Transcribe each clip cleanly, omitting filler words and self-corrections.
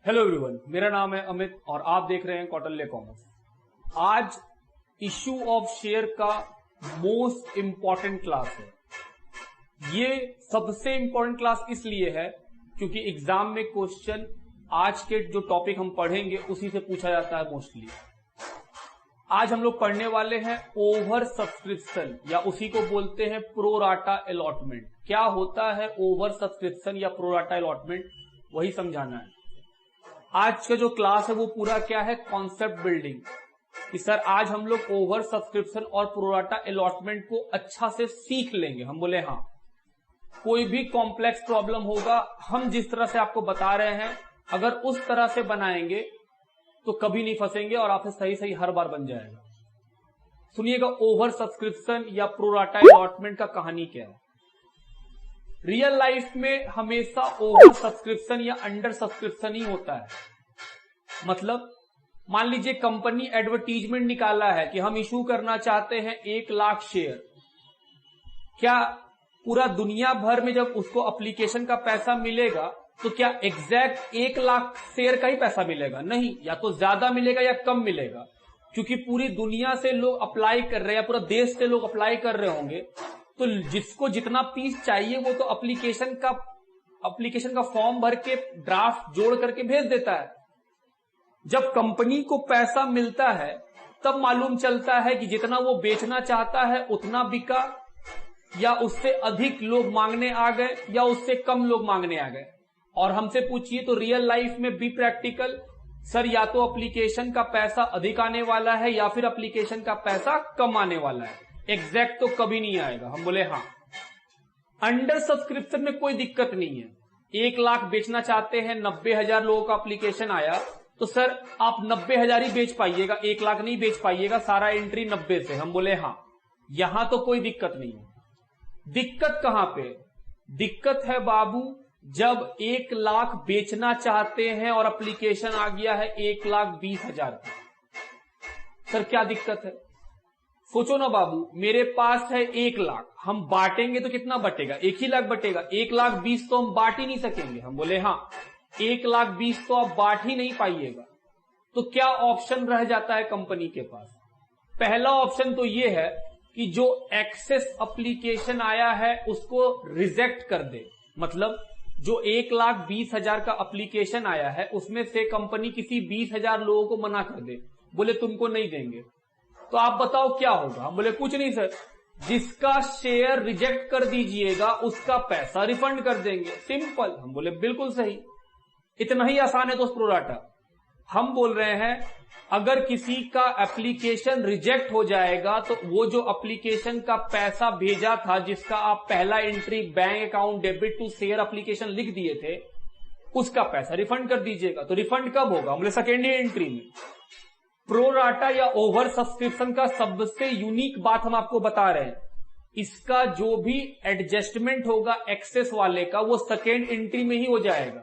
Hello everyone, मेरा नाम है अमित और आप देख रहे हैं कौटिल्य कॉमर्स। आज इश्यू ऑफ शेयर का मोस्ट इंपॉर्टेंट क्लास है। ये सबसे इंपॉर्टेंट क्लास इसलिए है क्योंकि एग्जाम में क्वेश्चन आज के जो टॉपिक हम पढ़ेंगे उसी से पूछा जाता है मोस्टली। आज हम लोग पढ़ने वाले हैं ओवर सब्सक्रिप्शन या उसी को बोलते हैं प्रो राटा अलॉटमेंट। क्या होता है ओवर सब्सक्रिप्शन या प्रो राटा अलॉटमेंट, वही समझाना है। आज का जो क्लास है वो पूरा क्या है, कॉन्सेप्ट बिल्डिंग कि सर आज हम लोग ओवर सब्सक्रिप्शन और प्रो राटा अलॉटमेंट को अच्छा से सीख लेंगे। हम बोले हाँ, कोई भी कॉम्प्लेक्स प्रॉब्लम होगा हम जिस तरह से आपको बता रहे हैं अगर उस तरह से बनाएंगे तो कभी नहीं फंसेंगे और आपसे सही सही हर बार बन जाएगा। सुनिएगा, ओवर सब्सक्रिप्शन या प्रो राटा अलॉटमेंट का कहानी क्या है। रियल लाइफ में हमेशा ओवर सब्सक्रिप्शन या अंडर सब्सक्रिप्शन ही होता है। मतलब मान लीजिए कंपनी एडवर्टीजमेंट निकाला है कि हम इशू करना चाहते हैं 1 लाख शेयर। क्या पूरा दुनिया भर में जब उसको एप्लीकेशन का पैसा मिलेगा तो क्या एग्जैक्ट 1 लाख शेयर का ही पैसा मिलेगा? नहीं, या तो ज्यादा मिलेगा या कम मिलेगा, क्योंकि पूरी दुनिया से लोग अप्लाई कर रहे हैं या पूरा देश से लोग अप्लाई कर रहे होंगे। तो जिसको जितना पीस चाहिए वो तो एप्लीकेशन का फॉर्म भर के ड्राफ्ट जोड़ करके भेज देता है। जब कंपनी को पैसा मिलता है तब मालूम चलता है कि जितना वो बेचना चाहता है उतना बिका, या उससे अधिक लोग मांगने आ गए या उससे कम लोग मांगने आ गए। और हमसे पूछिए तो रियल लाइफ में भी प्रैक्टिकल, सर या तो एप्लीकेशन का पैसा अधिक आने वाला है या फिर एप्लीकेशन का पैसा कम आने वाला है, एग्जैक्ट तो कभी नहीं आएगा। हम बोले हाँ। अंडर सब्सक्रिप्शन में कोई दिक्कत नहीं है। 1 लाख बेचना चाहते हैं, 90,000 लोगों का एप्लीकेशन आया तो सर आप 90,000 ही बेच पाइएगा, 1 लाख नहीं बेच पाइएगा, सारा एंट्री 90 से। हम बोले हाँ, यहां तो कोई दिक्कत नहीं है। दिक्कत कहां पे? दिक्कत है बाबू जब 1 लाख बेचना चाहते हैं और एप्लीकेशन आ गया है 1,20,000 का। सर क्या दिक्कत है? सोचो ना बाबू, मेरे पास है 1 लाख, हम बांटेंगे तो कितना बटेगा? 1 ही लाख बटेगा। 1,20,000 तो हम बांट ही नहीं सकेंगे। हम बोले हाँ, 1,20,000 तो आप बांट ही नहीं पाइएगा। तो क्या ऑप्शन रह जाता है कंपनी के पास? पहला ऑप्शन तो ये है कि जो एक्सेस एप्लीकेशन आया है उसको रिजेक्ट कर दे। मतलब जो 1,20,000 का एप्लीकेशन आया है उसमें से कंपनी किसी 20,000 लोगों को मना कर दे, बोले तुमको नहीं देंगे। तो आप बताओ क्या होगा? हम बोले कुछ नहीं सर, जिसका शेयर रिजेक्ट कर दीजिएगा उसका पैसा रिफंड कर देंगे, सिंपल। हम बोले बिल्कुल सही, इतना ही आसान है दोस्त प्रो राटा। हम बोल रहे हैं अगर किसी का एप्लीकेशन रिजेक्ट हो जाएगा तो वो जो एप्लीकेशन का पैसा भेजा था, जिसका आप पहला entry bank account debit to share application लिख दिए थे, उसका पैसा रिफंड कर दीजिएगा। तो रिफंड कब होगा? हम बोले सेकेंड एंट्री में। प्रो राटा या ओवर सब्सक्रिप्शन का सबसे यूनिक बात हम आपको बता रहे हैं, इसका जो भी एडजस्टमेंट होगा एक्सेस वाले का वो सेकेंड एंट्री में ही हो जाएगा।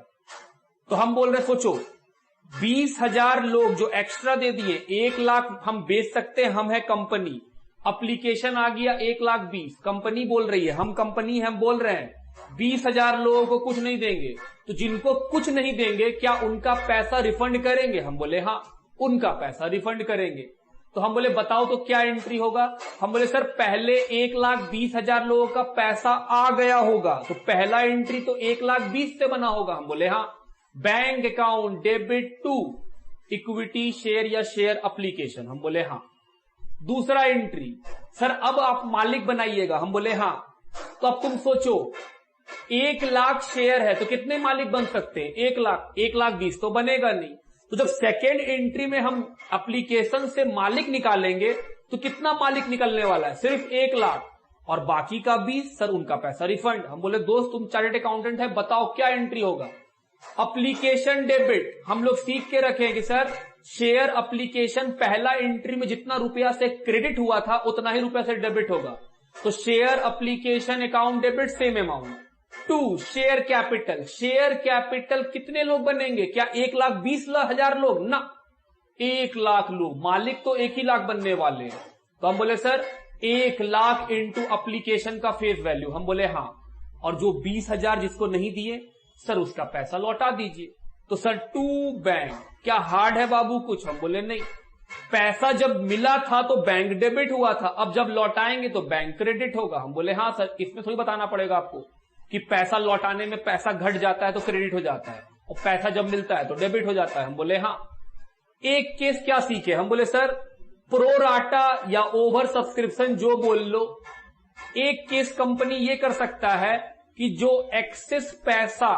तो हम बोल रहे सोचो 20,000 लोग जो एक्स्ट्रा दे दिए, 1 लाख हम बेच सकते हैं, हम है कंपनी, एप्लीकेशन आ गया 1,20,000, कंपनी बोल रही है, हम कंपनी हम बोल रहे हैं 20,000 लोगों को कुछ नहीं देंगे। तो जिनको कुछ नहीं देंगे क्या उनका पैसा रिफंड करेंगे? हम बोले हाँ, उनका पैसा रिफंड करेंगे। तो हम बोले बताओ तो क्या एंट्री होगा? हम बोले सर पहले 1,20,000 लोगों का पैसा आ गया होगा तो पहला एंट्री तो 1,20,000 से बना होगा। हम बोले हाँ, bank account debit to equity share या शेयर एप्लीकेशन। हम बोले हाँ। दूसरा एंट्री, सर अब आप मालिक बनाइएगा। हम बोले हाँ। तो अब तुम सोचो 1 लाख शेयर है तो कितने मालिक बन सकते हैं? 1 लाख, 1,20,000 तो बनेगा नहीं। तो जब सेकेंड एंट्री में हम एप्लीकेशन से मालिक निकालेंगे तो कितना मालिक निकलने वाला है? सिर्फ 1 लाख और बाकी का 20, सर उनका पैसा रिफंड। हम बोले दोस्त तुम चार्टर्ड अकाउंटेंट है, बताओ क्या एंट्री होगा? एप्लीकेशन डेबिट हम लोग सीख के रखें कि सर शेयर एप्लीकेशन पहला एंट्री में जितना रुपया से क्रेडिट हुआ था उतना ही रुपया से डेबिट होगा। तो share application account debit same amount. 2 share capital, share capital कितने लोग बनेंगे? क्या 1,20,000 लोग? ना, 1 लाख लोग, मालिक तो 1 ही लाख बनने वाले हैं। तो हम बोले सर 1 लाख इंटू एप्लीकेशन का फेस वैल्यू। हम बोले हाँ, और जो 20,000 जिसको नहीं दिए सर उसका पैसा लौटा दीजिए। तो सर टू बैंक, क्या हार्ड है बाबू कुछ? हम बोले नहीं। पैसा जब मिला था तो बैंक डेबिट हुआ था, अब जब लौटाएंगे तो बैंक क्रेडिट होगा। हम बोले हाँ सर, इसमें थोड़ी बताना पड़ेगा आपको कि पैसा लौटाने में पैसा घट जाता है तो क्रेडिट हो जाता है, और पैसा जब मिलता है तो डेबिट हो जाता है। हम बोले हाँ। एक केस क्या सीखे? हम बोले सर प्रोराटा या ओवर सब्सक्रिप्शन जो बोल लो, एक केस कंपनी ये कर सकता है कि जो एक्सेस पैसा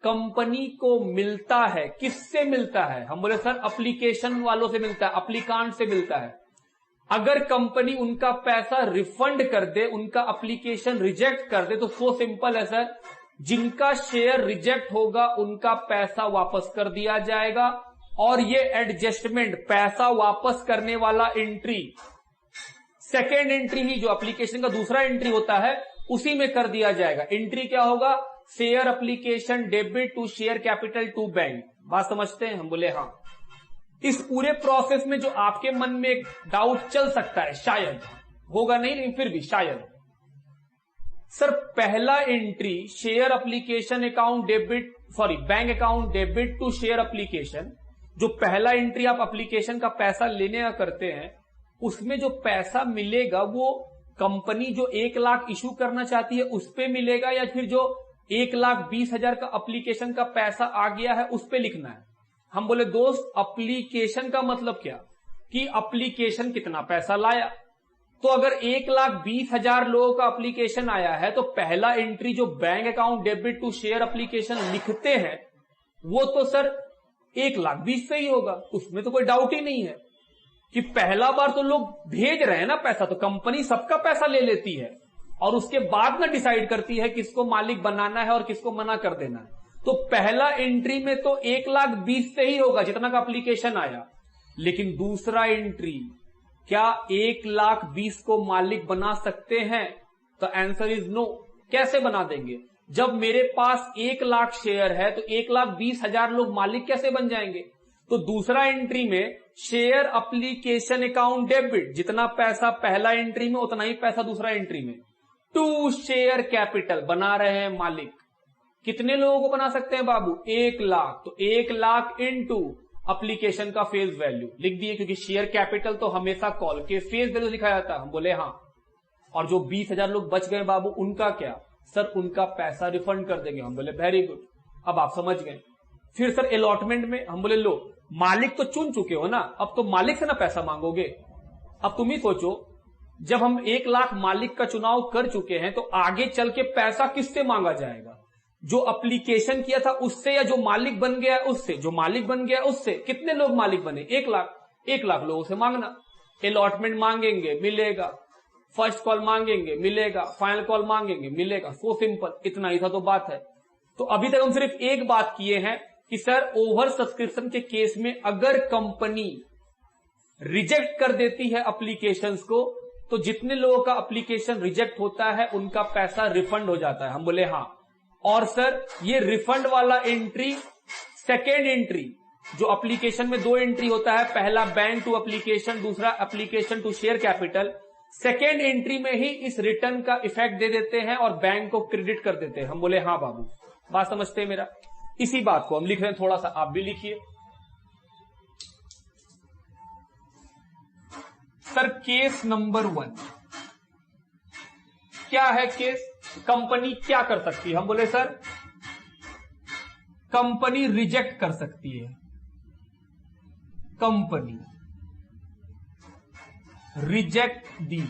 कंपनी को मिलता है, किससे मिलता है? हम बोले सर एप्लीकेशन वालों से मिलता है, एप्लीकांट से मिलता है। अगर कंपनी उनका पैसा रिफंड कर दे, उनका एप्लीकेशन रिजेक्ट कर दे, तो सो सिंपल है सर, जिनका शेयर रिजेक्ट होगा उनका पैसा वापस कर दिया जाएगा, और ये एडजस्टमेंट पैसा वापस करने वाला एंट्री सेकेंड एंट्री ही जो एप्लीकेशन का दूसरा एंट्री होता है उसी में कर दिया जाएगा। एंट्री क्या होगा? Share application debit to share capital to bank. बात समझते हैं? हम बोले हाँ। इस पूरे प्रोसेस में जो आपके मन में एक डाउट चल सकता है, शायद होगा नहीं लेकिन फिर भी शायद, सर पहला entry share application account debit, sorry bank account debit to share application, जो पहला एंट्री आप एप्लीकेशन का पैसा लेने का करते हैं, उसमें जो पैसा मिलेगा वो कंपनी जो 1 लाख इशू करना चाहती है उस पे मिलेगा, या फिर जो 1,20,000 का एप्लीकेशन का पैसा आ गया है उस पे लिखना है? हम बोले दोस्त एप्लीकेशन का मतलब क्या कि एप्लीकेशन कितना पैसा लाया। तो अगर 1,20,000 लोगों का एप्लीकेशन आया है तो पहला एंट्री जो bank account debit to share application लिखते हैं वो तो सर 1,20,000 से ही होगा, उसमें तो कोई डाउट ही नहीं है कि पहला बार तो लोग भेज रहे हैं ना पैसा, तो कंपनी सबका पैसा ले लेती है और उसके बाद में डिसाइड करती है किसको मालिक बनाना है और किसको मना कर देना है। तो पहला एंट्री में तो 1,20,000 से ही होगा जितना का एप्लीकेशन आया, लेकिन दूसरा एंट्री क्या 1,20,000 को मालिक बना सकते हैं? तो आंसर इज नो। कैसे बना देंगे? जब मेरे पास 1 लाख शेयर है तो 1,20,000 लोग मालिक कैसे बन जाएंगे? तो दूसरा एंट्री में शेयर एप्लीकेशन अकाउंट डेबिट, जितना पैसा पहला एंट्री में उतना ही पैसा दूसरा एंट्री में, टू शेयर कैपिटल बना रहे हैं मालिक। कितने लोगों को बना सकते हैं बाबू? 1 लाख। तो 1 लाख इनटू एप्लीकेशन का फेस वैल्यू लिख दिए, क्योंकि शेयर कैपिटल तो हमेशा कॉल के फेस वैल्यू लिखा जाता है। हम बोले हाँ। और जो 20,000 लोग बच गए बाबू, उनका क्या? सर उनका पैसा रिफंड कर देंगे। हम बोले वेरी गुड, अब आप समझ गए। फिर सर अलॉटमेंट में हम बोले लो मालिक तो चुन चुके हो ना, अब तो मालिक से ना पैसा मांगोगे। अब तुम ही सोचो, जब हम 1 लाख मालिक का चुनाव कर चुके हैं तो आगे चल के पैसा किससे मांगा जाएगा? जो एप्लीकेशन किया था उससे, या जो मालिक बन गया उससे? जो मालिक बन गया उससे। कितने लोग मालिक बने? 1 लाख। 1 लाख लोगों से मांगना। अलॉटमेंट मांगेंगे मिलेगा, फर्स्ट कॉल मांगेंगे मिलेगा, फाइनल कॉल मांगेंगे मिलेगा। सो सिंपल, इतना ही था तो बात है। तो अभी तक हम सिर्फ एक बात किए हैं कि सर ओवर सब्सक्रिप्शन के केस में अगर कंपनी रिजेक्ट कर देती है एप्लीकेशंस को, तो जितने लोगों का एप्लीकेशन रिजेक्ट होता है उनका पैसा रिफंड हो जाता है। हम बोले हाँ। और सर ये रिफंड वाला एंट्री, सेकेंड एंट्री, जो एप्लीकेशन में 2 एंट्री होता है, पहला बैंक टू एप्लीकेशन, दूसरा application to share capital, second entry में ही इस रिटर्न का इफेक्ट दे देते हैं और बैंक को क्रेडिट कर देते हैं। हम बोले हाँ बाबू, बात समझते हैं मेरा? इसी बात को हम लिख रहे हैं, थोड़ा सा आप भी लिखिए। सर केस नंबर 1 क्या है? केस कंपनी क्या कर सकती है? हम बोले सर कंपनी रिजेक्ट कर सकती है। Company reject the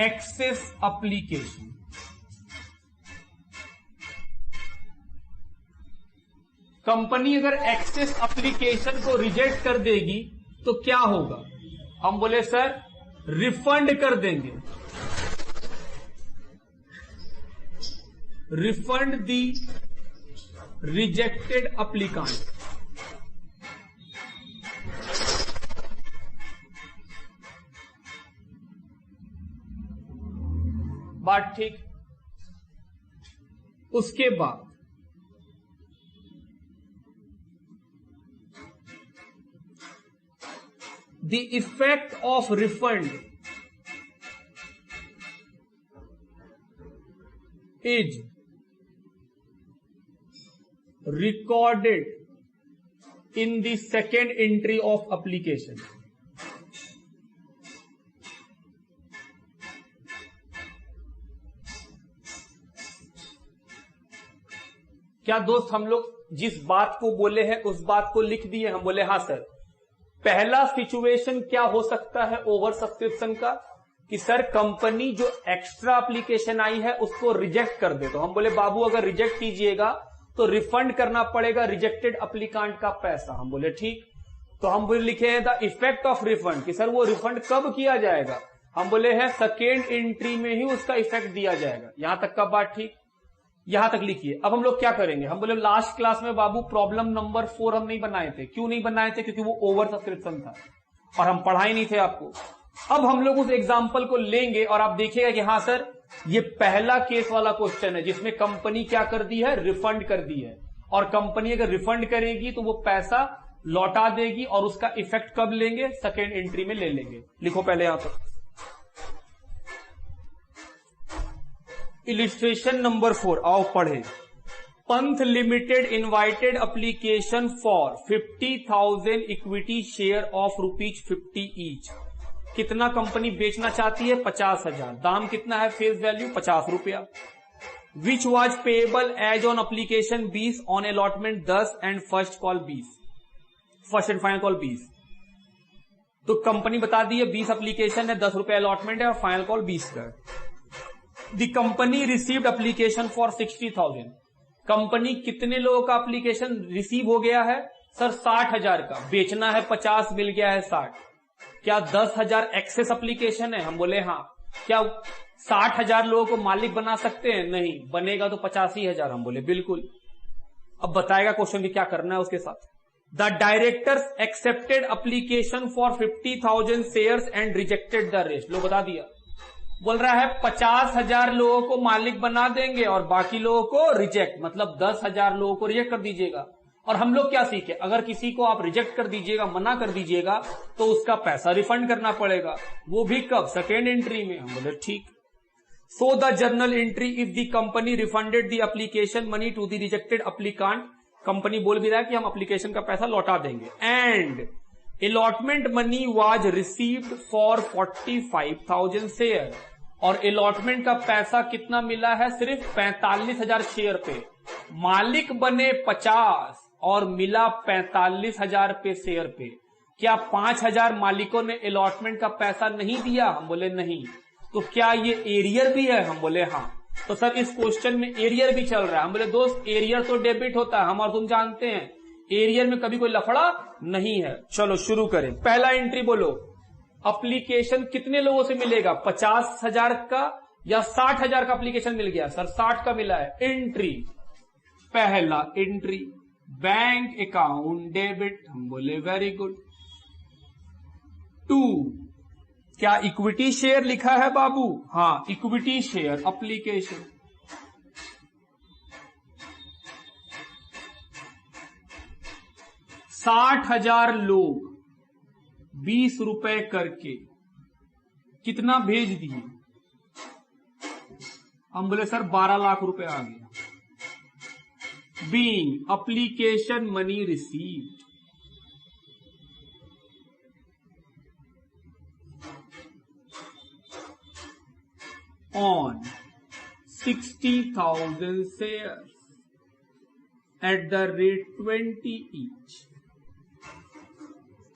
excess application. Company अगर एक्सेस एप्लीकेशन को रिजेक्ट कर देगी तो क्या होगा? हम बोले सर रिफंड कर देंगे। रिफंड दी रिजेक्टेड एप्लीकांट। बात ठीक? उसके बाद the effect of refund is recorded in the second entry of application. क्या दोस्त हम लोग जिस बात को बोले हैं उस बात को लिख दिए? हम बोले हाँ सर। पहला सिचुएशन क्या हो सकता है ओवर सब्सक्रिप्शन का कि सर कंपनी जो एक्स्ट्रा एप्लीकेशन आई है उसको रिजेक्ट कर दे। तो हम बोले बाबू अगर रिजेक्ट कीजिएगा तो रिफंड करना पड़ेगा रिजेक्टेड एप्लीकांट का पैसा। हम बोले ठीक। तो हम बोले लिखे हैं द इफेक्ट ऑफ रिफंड कि सर वो रिफंड कब किया जाएगा? हम बोले हैं सेकेंड एंट्री में ही उसका इफेक्ट दिया जाएगा। यहां तक का बात ठीक, यहां तक लिखिए। अब हम लोग क्या करेंगे? हम बोले लास्ट क्लास में बाबू प्रॉब्लम नंबर 4 हम नहीं बनाए थे। क्यों नहीं बनाए थे? क्योंकि वो ओवर सब्सक्रिप्शन था और हम पढ़ाए नहीं थे आपको। अब हम लोग उस एग्जाम्पल को लेंगे और आप देखिएगा कि हाँ सर ये पहला केस वाला क्वेश्चन है जिसमें कंपनी क्या कर दी है? रिफंड कर दी है। और कंपनी अगर रिफंड करेगी तो वो पैसा लौटा देगी और उसका इफेक्ट कब लेंगे? सेकेंड एंट्री में ले लेंगे। लिखो पहले यहां पर इलिस्ट्रेशन नंबर 4। आओ पढ़े। पंथ limited invited application for 50,000 equity share of ₹50 each. कितना कंपनी बेचना चाहती है? 50,000। दाम कितना है? फेस वैल्यू 50 रुपया। Which was payable as on application 20 on allotment 10 and first call 20। First and final call 20। तो कंपनी बता दी है 20 एप्लीकेशन है, 10 रुपए अलॉटमेंट है और फाइनल कॉल 20 का। The company received application for 60,000। Company कितने लोगों का एप्लीकेशन रिसीव हो गया है? सर 60,000 का। बेचना है 50, मिल गया है 60। क्या 10,000 एक्सेस एप्लीकेशन है? हम बोले हाँ। क्या 60,000 लोगों को मालिक बना सकते हैं? नहीं। बनेगा तो 85,000। हम बोले बिल्कुल। अब बताएगा क्वेश्चन कि क्या करना है उसके साथ। The directors accepted application for 50,000 shares and rejected the rest. लो बता दिया। बोल रहा है 50,000 लोगों को मालिक बना देंगे और बाकी लोगों को रिजेक्ट, मतलब 10,000 लोगों को रिजेक्ट कर दीजिएगा। और हम लोग क्या सीखे? अगर किसी को आप रिजेक्ट कर दीजिएगा, मना कर दीजिएगा, तो उसका पैसा रिफंड करना पड़ेगा। वो भी कब? सेकेंड एंट्री में। हम बोले ठीक। So the journal entry if the company refunded the application money to the rejected applicant. Company बोल भी रहा है कि हम एप्लीकेशन का पैसा लौटा देंगे। And allotment money was received for 45,000 share. और अलॉटमेंट का पैसा कितना मिला है? सिर्फ 45,000 शेयर पे। मालिक बने 50 और मिला 45,000 पे शेयर पे। क्या 5,000 मालिकों ने अलॉटमेंट का पैसा नहीं दिया? हम बोले नहीं। तो क्या ये एरियर भी है? हम बोले हाँ। तो सर इस क्वेश्चन में एरियर भी चल रहा है। हम बोले दोस्त एरियर तो डेबिट होता है, हम और तुम जानते हैं। एरियर में कभी कोई लफड़ा नहीं है। चलो शुरू करें। पहला एंट्री बोलो। एप्लीकेशन कितने लोगों से मिलेगा? 50,000 का या 60,000 का एप्लीकेशन मिल गया? सर 60 का मिला है। एंट्री, पहला एंट्री बैंक अकाउंट डेबिट। हम बोले वेरी गुड। 2, क्या इक्विटी शेयर लिखा है बाबू? हाँ, इक्विटी शेयर एप्लीकेशन। $60,000 लोग 20 रुपए करके कितना भेज दिए? हम बोले सर 12 लाख रुपए आ गया। Being application money received on 60,000 shares at the rate 20 each।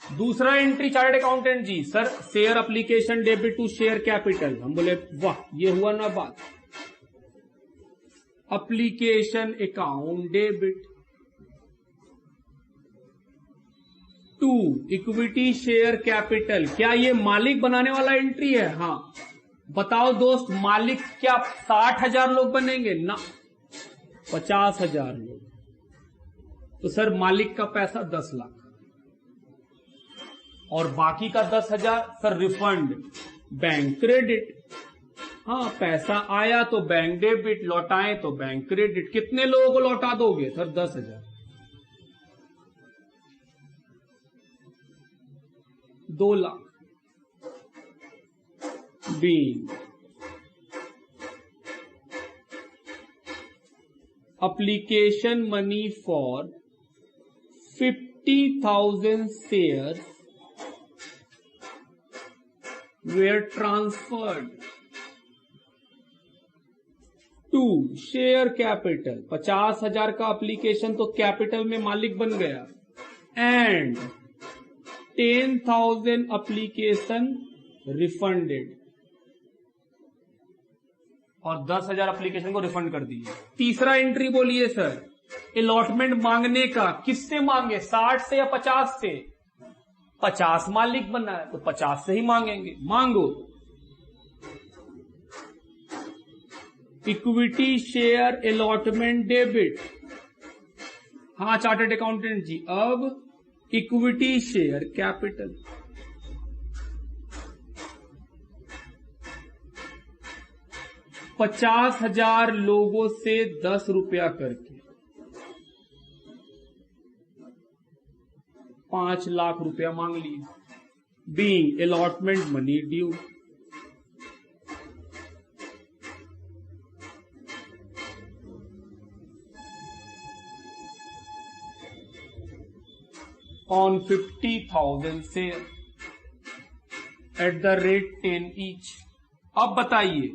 दूसरा entry chartered accountant ji. Sir share application debit to share capital. हम बोले वाह, ये हुआ ना बात। Application account debit to equity share capital. क्या ये मालिक बनाने वाला एंट्री है? हाँ। बताओ दोस्त मालिक क्या 60,000 लोग बनेंगे? ना, 50,000 लोग। तो सर मालिक का पैसा 10 लाख और बाकी का 10,000 सर रिफंड बैंक क्रेडिट। हाँ, पैसा आया तो बैंक डेबिट, लौटाए तो बैंक क्रेडिट। कितने लोगों को लौटा दोगे? Sir 10,000। 2 lakh. Being application money for 50,000 shares were transferred to share capital. 50,000 का एप्लीकेशन तो कैपिटल में मालिक बन गया, एंड 10,000 एप्लीकेशन रिफंडेड, और 10,000 एप्लीकेशन को रिफंड कर दिए। तीसरा एंट्री बोलिए सर, अलॉटमेंट मांगने का किससे मांगे, 60 से या 50 से? 50 मालिक बना है तो 50 से ही मांगेंगे, मांगो। इक्विटी शेयर अलॉटमेंट डेबिट, हाँ चार्टर्ड अकाउंटेंट जी। अब इक्विटी शेयर कैपिटल, 50,000 लोगों से 10 रुपया करके 5 लाख रुपया मांग लिए, being allotment money due. On 50,000 share at the rate 10 each. अब बताइए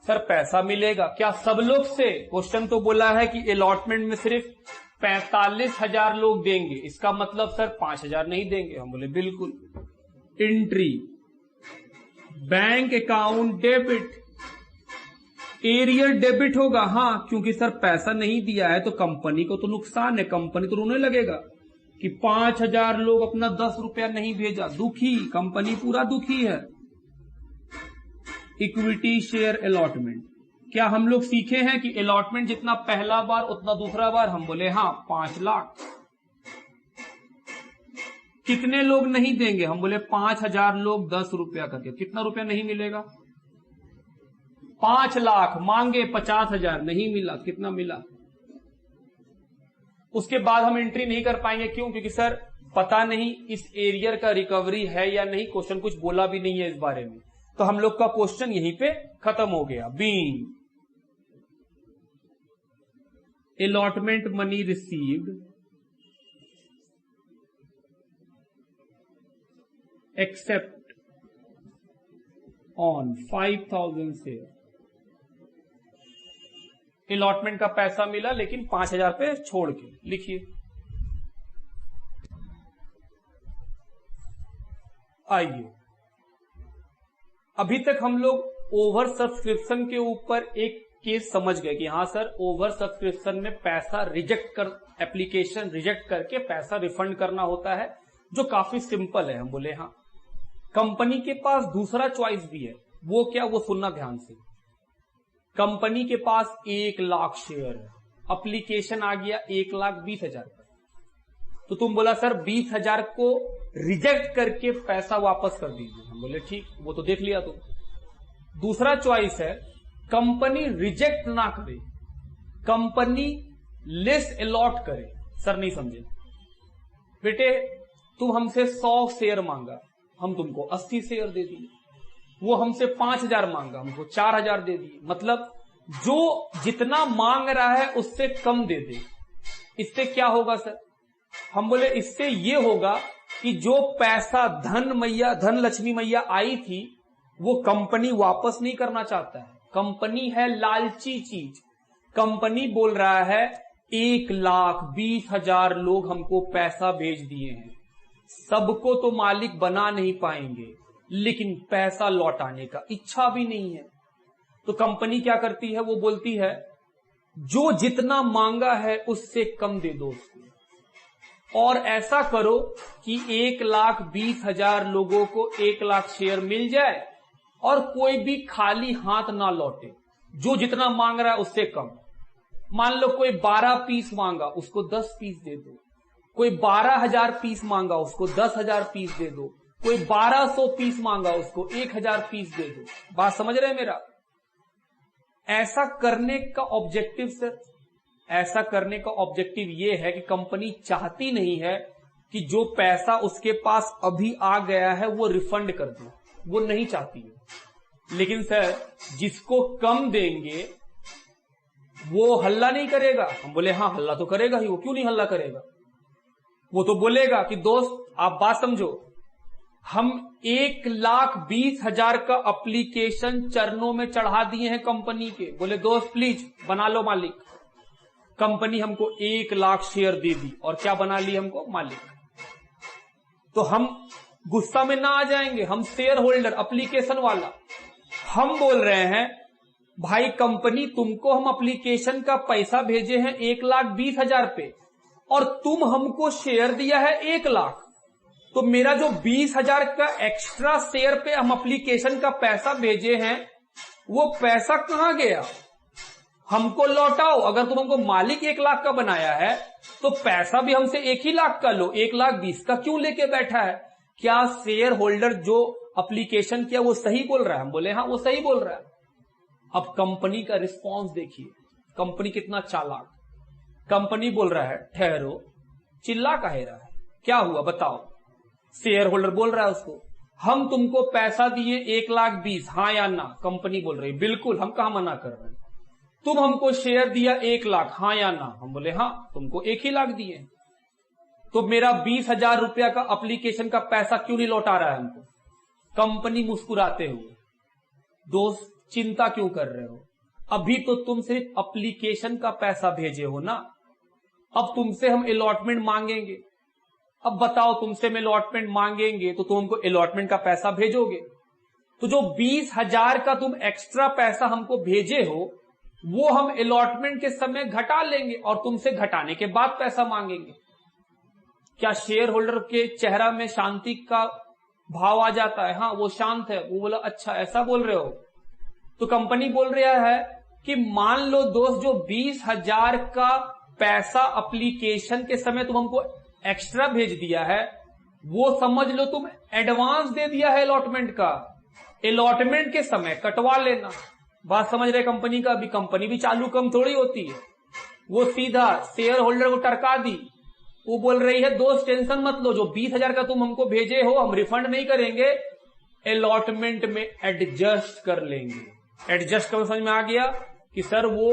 सर पैसा मिलेगा क्या सब लोग से? क्वेश्चन तो बोला है कि अलॉटमेंट में सिर्फ 45,000 लोग देंगे, इसका मतलब सर 5,000 नहीं देंगे। हम बोले बिल्कुल। Entry bank account debit, arrear debit होगा, हाँ क्योंकि सर पैसा नहीं दिया है तो कंपनी को तो नुकसान है, कंपनी तो रोने लगेगा कि 5,000 लोग अपना 10 रुपया नहीं भेजा, दुखी, कंपनी पूरा दुखी है। इक्विटी शेयर अलॉटमेंट, क्या हम लोग सीखे हैं कि अलॉटमेंट जितना पहला बार उतना दूसरा बार? हम बोले हाँ 5 लाख। कितने लोग नहीं देंगे? हम बोले 5,000 लोग 10 रुपया करके, कितना रुपया नहीं मिलेगा? 5 लाख मांगे, 50,000 नहीं मिला, कितना मिला? उसके बाद हम एंट्री नहीं कर पाएंगे, क्यों? क्योंकि सर पता नहीं इस एरियर का रिकवरी है या नहीं, क्वेश्चन कुछ बोला भी नहीं है इस बारे में, तो हम लोग का क्वेश्चन यहीं पे खत्म हो गया। Being allotment money received except on 5,000 share, allotment का पैसा मिला लेकिन 5,000 पे छोड़ के, लिखिए। आइए अभी तक हम लोग ओवर सब्सक्रिप्शन के ऊपर एक केस समझ गए कि हाँ सर ओवर सब्सक्रिप्शन में पैसा रिजेक्ट कर, एप्लीकेशन रिजेक्ट करके पैसा रिफंड करना होता है, जो काफी सिंपल है। हम बोले हाँ। कंपनी के पास दूसरा चॉइस भी है, वो क्या? वो सुनना ध्यान से। कंपनी के पास 1 लाख शेयर है, एप्लीकेशन आ गया 1,20,000 का, तो तुम बोला सर 20,000 को रिजेक्ट करके पैसा वापस कर दीजिए। हम बोले ठीक, वो तो देख लिया तुम। दूसरा चॉइस है कंपनी रिजेक्ट ना करे, कंपनी लेस अलॉट करे। सर नहीं समझे बेटे, तुम हमसे 100 शेयर मांगा, हम तुमको 80 शेयर दे दिए। वो हमसे 5,000 मांगा, हमको 4,000 दे दिए। मतलब जो जितना मांग रहा है उससे कम दे दे। इससे क्या होगा सर? हम बोले इससे ये होगा कि जो पैसा धन लक्ष्मी मैया आई थी वो कंपनी वापस नहीं करना चाहता है। कंपनी है लालची चीज। कंपनी बोल रहा है 1,20,000 लोग हमको पैसा भेज दिए हैं, सबको तो मालिक बना नहीं पाएंगे, लेकिन पैसा लौटाने का इच्छा भी नहीं है। तो कंपनी क्या करती है? वो बोलती है जो जितना मांगा है उससे कम दे दो उसको, और ऐसा करो कि 1,20,000 लोगों को 1 लाख शेयर मिल जाए और कोई भी खाली हाथ ना लौटे। जो जितना मांग रहा है उससे कम। मान लो कोई 12 पीस मांगा, उसको 10 पीस दे दो। कोई 12,000 पीस मांगा, उसको 10,000 पीस दे दो। कोई 1,200 पीस मांगा, उसको 1,000 पीस दे दो। बात समझ रहे हैं मेरा? ऐसा करने का ऑब्जेक्टिव सर, ऐसा करने का ऑब्जेक्टिव ये है कि कंपनी चाहती नहीं है कि जो पैसा उसके पास अभी आ गया है वो रिफंड कर दे, वो नहीं चाहती है। लेकिन सर जिसको कम देंगे वो हल्ला नहीं करेगा? हम बोले हाँ हल्ला तो करेगा ही, वो क्यों नहीं हल्ला करेगा? वो तो बोलेगा कि दोस्त आप बात समझो, हम 1,20,000 का एप्लीकेशन चरणों में चढ़ा दिए हैं कंपनी के। बोले दोस्त प्लीज बना लो मालिक। कंपनी हमको 1,00,000 शेयर दे दी और क्या बना ली हमको मालिक। तो हम गुस्सा में ना आ जाएंगे? हम शेयर होल्डर एप्लीकेशन वाला, हम बोल रहे हैं भाई कंपनी तुमको हम एप्लीकेशन का पैसा भेजे हैं 1,20,000 पे और तुम हमको शेयर दिया है 1,00,000, तो मेरा जो 20,000 का एक्स्ट्रा शेयर पे हम एप्लीकेशन का पैसा भेजे हैं वो पैसा कहां गया? हमको लौटाओ। अगर तुम हमको मालिक 1,00,000 का बनाया है तो पैसा भी हमसे 1,00,000 का लो, 1,20,000 का क्यों लेके बैठा है? क्या शेयर होल्डर जो एप्लीकेशन किया वो सही बोल रहा है? हम बोले हाँ वो सही बोल रहा है। अब कंपनी का रिस्पॉन्स देखिए, कंपनी कितना चालाक। कंपनी बोल रहा है ठहरो, चिल्ला काहे रहा है, क्या हुआ बताओ? शेयर होल्डर बोल रहा है उसको हम तुमको पैसा दिए 1,20,000, हाँ या ना? कंपनी बोल रही बिल्कुल, हम कहां मना कर रहे हैं। तुम हमको शेयर दिया 1,00,000, हाँ या ना? हम बोले हाँ तुमको 1,00,000 दिए, तो मेरा 20,000 रुपया का एप्लीकेशन का पैसा क्यों नहीं लौटा रहा है हमको? कंपनी मुस्कुराते हुए, दोस्त चिंता क्यों कर रहे हो? अभी तो तुम सिर्फ एप्लीकेशन का पैसा भेजे हो ना, अब तुमसे हम अलॉटमेंट मांगेंगे। अब बताओ तुमसे हम अलॉटमेंट मांगेंगे तो तुम हमको अलॉटमेंट का पैसा भेजोगे, तो जो 20,000 का तुम एक्स्ट्रा पैसा हमको भेजे हो वो हम अलॉटमेंट के समय घटा लेंगे और तुमसे घटाने के बाद पैसा मांगेंगे। क्या शेयर होल्डर के चेहरा में शांति का भाव आ जाता है? हाँ वो शांत है, वो बोला अच्छा ऐसा बोल रहे हो। तो कंपनी बोल रहा है कि मान लो दोस्त जो 20,000 का पैसा एप्लीकेशन के समय तुम हमको एक्स्ट्रा भेज दिया है वो समझ लो तुम एडवांस दे दिया है अलॉटमेंट का, अलॉटमेंट के समय कटवा लेना। बात समझ रहे कंपनी का? अभी कंपनी भी चालू कम थोड़ी होती है, वो सीधा शेयर होल्डर को टरका दी। वो बोल रही है दोस्त टेंशन मत लो, जो 20,000 का तुम हमको भेजे हो हम रिफंड नहीं करेंगे, अलॉटमेंट में एडजस्ट कर लेंगे। एडजस्ट कर समझ में आ गया कि सर वो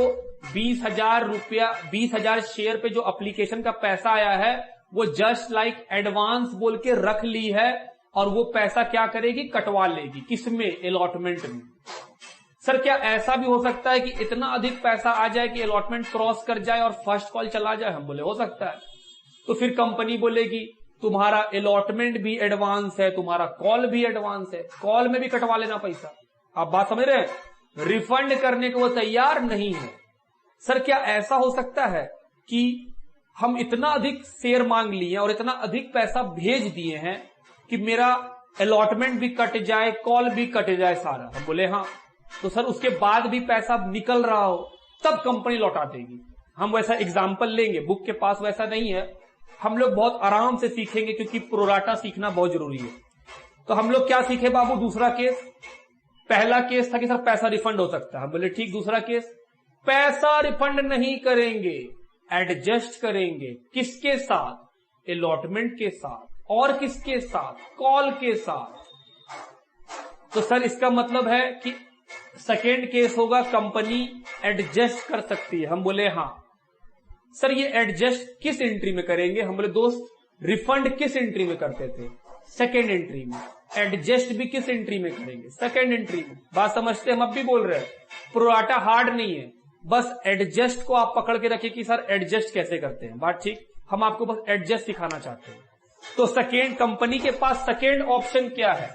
20,000 रुपया 20,000 शेयर पे जो एप्लीकेशन का पैसा आया है वो जस्ट लाइक एडवांस बोल के रख ली है और वो पैसा क्या करेगी? कटवा लेगी। किसमें? अलॉटमेंट में। सर क्या ऐसा भी हो सकता है कि इतना अधिक पैसा आ जाए कि अलॉटमेंट क्रॉस कर जाए और फर्स्ट कॉल चला जाए? हम बोले हो सकता है। तो फिर कंपनी बोलेगी तुम्हारा अलॉटमेंट भी एडवांस है, तुम्हारा कॉल भी एडवांस है, कॉल में भी कटवा लेना पैसा। आप बात समझ रहे हैं? रिफंड करने को वो तैयार नहीं है। सर क्या ऐसा हो सकता है कि हम इतना अधिक शेयर मांग लिए और इतना अधिक पैसा भेज दिए हैं कि मेरा अलॉटमेंट भी कट जाए, कॉल भी कट जाए सारा? हम बोले हाँ। तो सर उसके बाद भी पैसा निकल रहा हो तब कंपनी लौटा देगी। हम वैसा एग्जाम्पल लेंगे, बुक के पास वैसा नहीं है, हम लोग बहुत आराम से सीखेंगे क्योंकि प्रोराटा सीखना बहुत जरूरी है। तो हम लोग क्या सीखे बाबू? दूसरा केस। पहला केस था कि सर पैसा रिफंड हो सकता है, हम बोले ठीक। दूसरा केस, पैसा रिफंड नहीं करेंगे, एडजस्ट करेंगे। किसके साथ? अलॉटमेंट के साथ। और किसके साथ? कॉल के साथ। तो सर इसका मतलब है कि सेकेंड केस होगा कंपनी एडजस्ट कर सकती है। हम बोले हाँ। सर ये एडजस्ट किस एंट्री में करेंगे? हम बोले दोस्त रिफंड किस एंट्री में करते थे? सेकेंड एंट्री में। एडजस्ट भी किस एंट्री में करेंगे? सेकेंड एंट्री में। बात समझते? हम अब भी बोल रहे हैं प्रोराटा हार्ड नहीं है, बस एडजस्ट को आप पकड़ के रखिए कि सर एडजस्ट कैसे करते हैं। बात ठीक? हम आपको बस एडजस्ट सिखाना चाहते हैं। तो सेकेंड, कंपनी के पास सेकेंड ऑप्शन क्या है?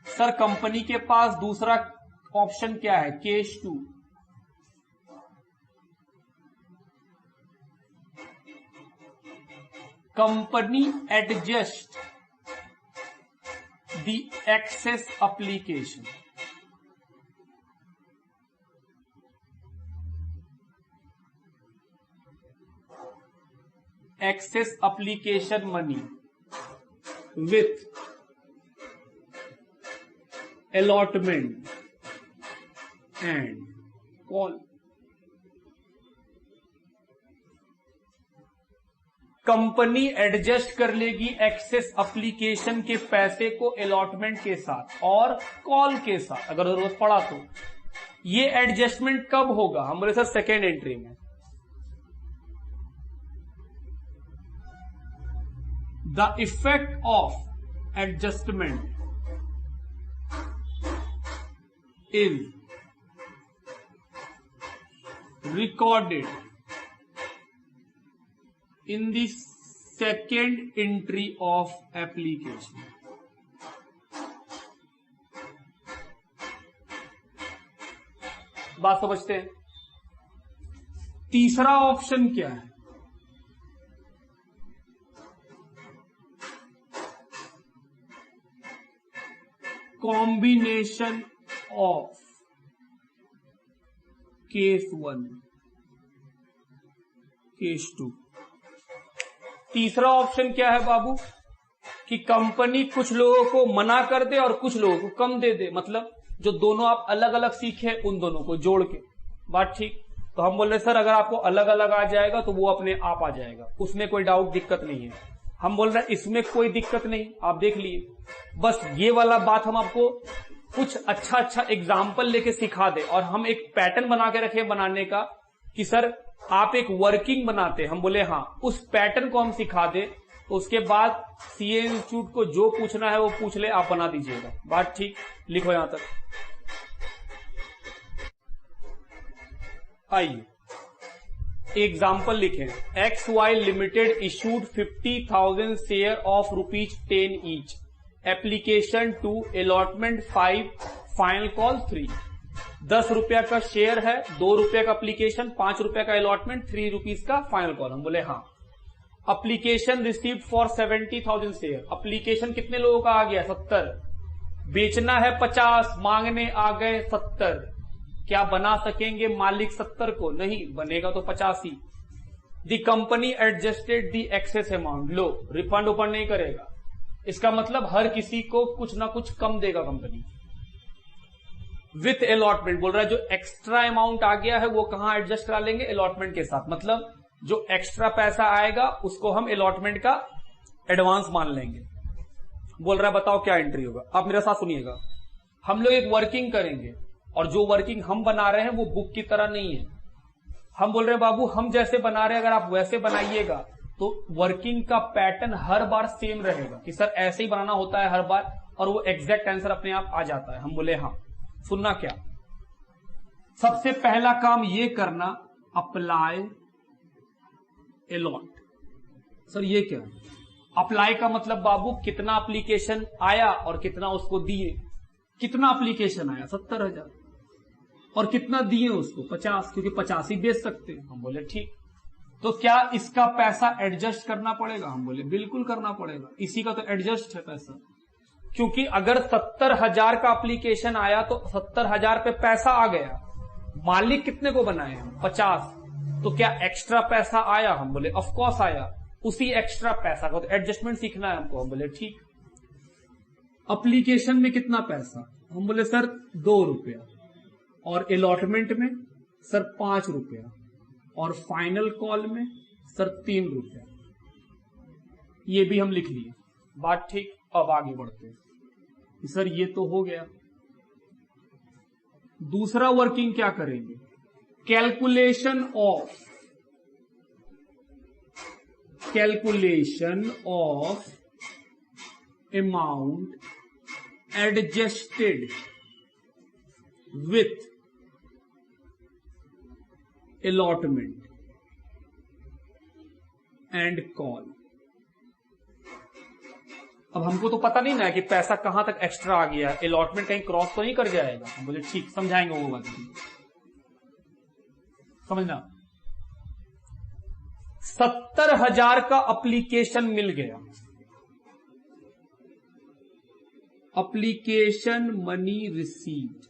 सर कंपनी के पास दूसरा ऑप्शन क्या है? Case 2। Company adjust the excess application. Excess application money with allotment and call। Company adjust कर लेगी एक्सेस एप्लीकेशन के पैसे को अलॉटमेंट के साथ और कॉल के साथ अगर जरूरत पड़ा तो। ये एडजस्टमेंट कब होगा? हम बोले सर सेकेंड एंट्री में। The effect of adjustment is recorded in the second entry of application. बात समझते हैं। तीसरा ऑप्शन क्या है? Combination of case 1 case 2। तीसरा ऑप्शन क्या है बाबू? कि कंपनी कुछ लोगों को मना कर दे और कुछ लोगों को कम दे दे, मतलब जो दोनों आप अलग अलग सीखे उन दोनों को जोड़ के। बात ठीक? तो हम बोल रहे सर अगर आपको अलग अलग आ जाएगा तो वो अपने आप आ जाएगा, उसमें कोई डाउट दिक्कत नहीं है। हम बोल रहे हैं इसमें कोई दिक्कत नहीं, आप देख लिए। बस ये वाला बात हम आपको कुछ अच्छा एग्जाम्पल लेके सिखा दे और हम एक पैटर्न बना के रखे बनाने का कि सर आप एक वर्किंग बनाते। हम बोले हाँ, उस पैटर्न को हम सिखा दे तो उसके बाद सीए इंस्टीट्यूट को जो पूछना है वो पूछ ले, आप बना दीजिएगा। बात ठीक? लिखो यहां तक। आइए एग्जाम्पल लिखें। XY limited issued 50,000 share of ₹10 each. Application 2 allotment 5 final call 3। 10 रुपया का शेयर है, 2 रुपया का एप्लीकेशन, 5 रुपया का अलॉटमेंट, 3 रुपीज का फाइनल कॉल। हम बोले हाँ। Application received for 70,000 share. Application कितने लोगों का आ गया? 70। बेचना है 50, मांगने आ गए 70। क्या बना सकेंगे मालिक 70 को? नहीं बनेगा तो 85। The company adjusted the excess amount. Low, refund open नहीं करेगा, इसका मतलब हर किसी को कुछ ना कुछ कम देगा कंपनी। विथ अलॉटमेंट बोल रहा है जो एक्स्ट्रा अमाउंट आ गया है वो कहां एडजस्ट करा लेंगे? अलॉटमेंट के साथ। मतलब जो एक्स्ट्रा पैसा आएगा उसको हम अलॉटमेंट का एडवांस मान लेंगे। बोल रहा है बताओ क्या एंट्री होगा? आप मेरे साथ सुनिएगा। हम लोग एक वर्किंग करेंगे और जो वर्किंग हम बना रहे हैं वो बुक की तरह नहीं है। हम बोल रहे हैं बाबू हम जैसे बना रहे हैं अगर आप वैसे बनाइएगा तो वर्किंग का पैटर्न हर बार सेम रहेगा कि सर ऐसे ही बनाना होता है हर बार और वो एग्जैक्ट आंसर अपने आप आ जाता है। हम बोले हाँ। सुनना क्या? सबसे पहला काम ये करना, अप्लाई अलॉट। सर ये क्या है? अप्लाई का मतलब बाबू कितना एप्लीकेशन आया और कितना उसको दिए। कितना एप्लीकेशन आया? 70,000। और कितना दिए उसको? 50, क्योंकि 50 ही बेच सकते हैं। हम बोले ठीक। तो क्या इसका पैसा एडजस्ट करना पड़ेगा? हम बोले बिल्कुल करना पड़ेगा, इसी का तो एडजस्ट है पैसा। क्योंकि अगर 70,000 का एप्लीकेशन आया तो 70,000 पे पैसा आ गया, मालिक कितने को बनाए हम? 50। तो क्या एक्स्ट्रा पैसा आया? हम बोले ऑफ कोर्स आया। उसी एक्स्ट्रा पैसा का तो एडजस्टमेंट सीखना है हमको। हम बोले ठीक। एप्लीकेशन में कितना पैसा? हम बोले सर 2 रुपया। और अलॉटमेंट में सर 5 रुपया। और फाइनल कॉल में सर 3 रुपया। ये भी हम लिख लिए। बात ठीक? अब आगे बढ़ते हैं। सर ये तो हो गया। दूसरा वर्किंग क्या करेंगे? Calculation of amount adjusted with allotment and call. अब हमको तो पता नहीं ना कि पैसा कहां तक एक्स्ट्रा आ गया, अलॉटमेंट कहीं क्रॉस तो नहीं कर जाएगा। हम बोले ठीक, समझाएंगे वो बात। समझना, 70,000 का एप्लीकेशन मिल गया। एप्लीकेशन मनी रिसीव्ड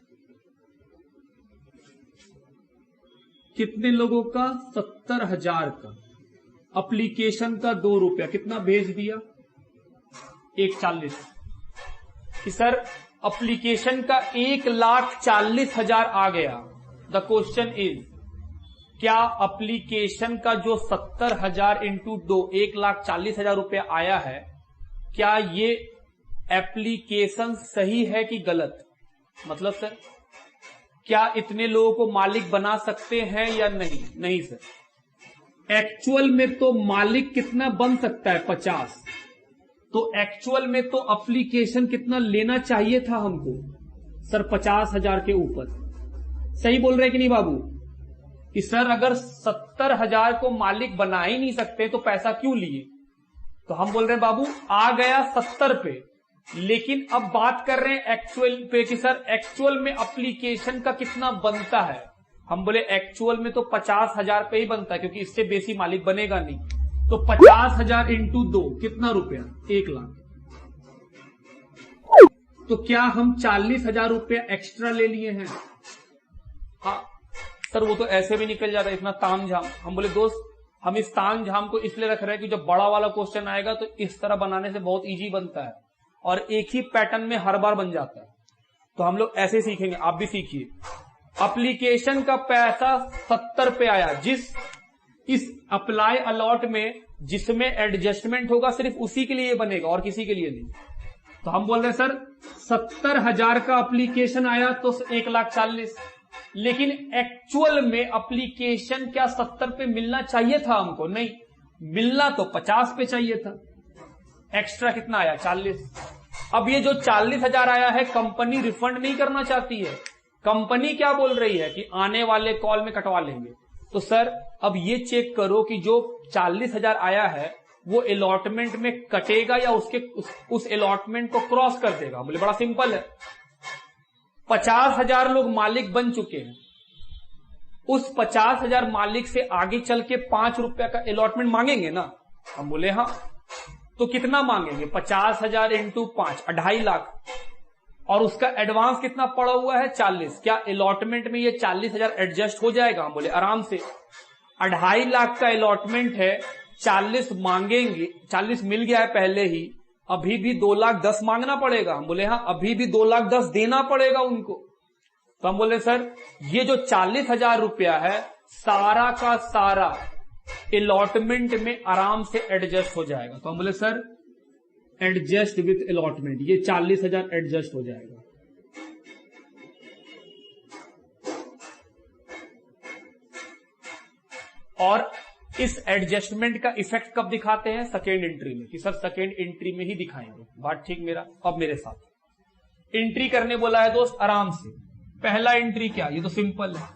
कितने लोगों का? 70,000 का। एप्लीकेशन का 2 रुपया, कितना भेज दिया? 1,40,000। कि सर एप्लीकेशन का 1,40,000 आ गया। द क्वेश्चन इज क्या एप्लीकेशन का जो 70,000 इंटू 2 1,40,000 रुपया आया है, क्या ये एप्लीकेशन सही है कि गलत? मतलब सर क्या इतने लोगों को मालिक बना सकते हैं या नहीं? नहीं सर। एक्चुअल में तो मालिक कितना बन सकता है? 50। तो एक्चुअल में तो एप्लीकेशन कितना लेना चाहिए था हमको? सर 50,000 के ऊपर। सही बोल रहे कि नहीं बाबू? कि सर अगर 70,000 को मालिक बना ही नहीं सकते तो पैसा क्यों लिए? तो हम बोल रहे हैं बाबू आ गया 70 पे, लेकिन अब बात कर रहे हैं एक्चुअल पे कि सर एक्चुअल में एप्लीकेशन का कितना बनता है। हम बोले एक्चुअल में तो 50,000 पे ही बनता है, क्योंकि इससे बेसी मालिक बनेगा नहीं। तो 50,000 इंटू 2 कितना रुपया? 1 लाख। तो क्या हम 40,000 रुपया एक्स्ट्रा ले लिए हैं? हाँ सर, वो तो ऐसे भी निकल जाता है, इतना ताम झाम। हम बोले दोस्त हम इस ताम झाम को इसलिए रख रहे हैं कि जब बड़ा वाला क्वेश्चन आएगा तो इस तरह बनाने से बहुत इजी बनता है और एक ही पैटर्न में हर बार बन जाता है। तो हम लोग ऐसे सीखेंगे, आप भी सीखिए। एप्लीकेशन का पैसा 70 पे आया, इस अप्लाई अलॉट में जिसमें एडजस्टमेंट होगा सिर्फ उसी के लिए बनेगा और किसी के लिए नहीं। तो हम बोल रहे हैं सर 70,000 का एप्लीकेशन आया तो 1,40,000, लेकिन एक्चुअल में एप्लीकेशन क्या 70 पे मिलना चाहिए था हमको? नहीं, मिलना तो 50 पे चाहिए था। एक्स्ट्रा कितना आया? 40। अब ये जो 40,000 आया है कंपनी रिफंड नहीं करना चाहती है। कंपनी क्या बोल रही है कि आने वाले कॉल में कटवा लेंगे। तो सर अब ये चेक करो कि जो 40,000 आया है वो अलॉटमेंट में कटेगा या उस अलॉटमेंट को क्रॉस कर देगा। बोले बड़ा सिंपल है, 50,000 लोग मालिक बन चुके हैं, उस 50,000 मालिक से आगे चल के 5 रुपया का अलॉटमेंट मांगेंगे ना? हम बोले हाँ। तो कितना मांगेंगे? 50,000 इंटू 5 2.5 लाख, और उसका एडवांस कितना पड़ा हुआ है? 40। क्या अलॉटमेंट में ये 40,000 एडजस्ट हो जाएगा? हम बोले आराम से। 2.5 लाख का अलॉटमेंट है, 40 मांगेंगे, 40 मिल गया है पहले ही, अभी भी 2,10,000 मांगना पड़ेगा। हम बोले हाँ, अभी भी 2,10,000 देना पड़ेगा उनको। तो हम बोले सर ये जो 40,000 रुपया है सारा का सारा अलॉटमेंट में आराम से एडजस्ट हो जाएगा। तो हम बोले सर एडजस्ट विथ अलॉटमेंट, ये 40,000 एडजस्ट हो जाएगा। और इस एडजस्टमेंट का इफेक्ट कब दिखाते हैं? सेकेंड एंट्री में, कि सर सेकेंड एंट्री में ही दिखाएंगे। बात ठीक मेरा? अब मेरे साथ एंट्री करने बोला है दोस्त, आराम से। पहला एंट्री क्या? ये तो सिंपल है,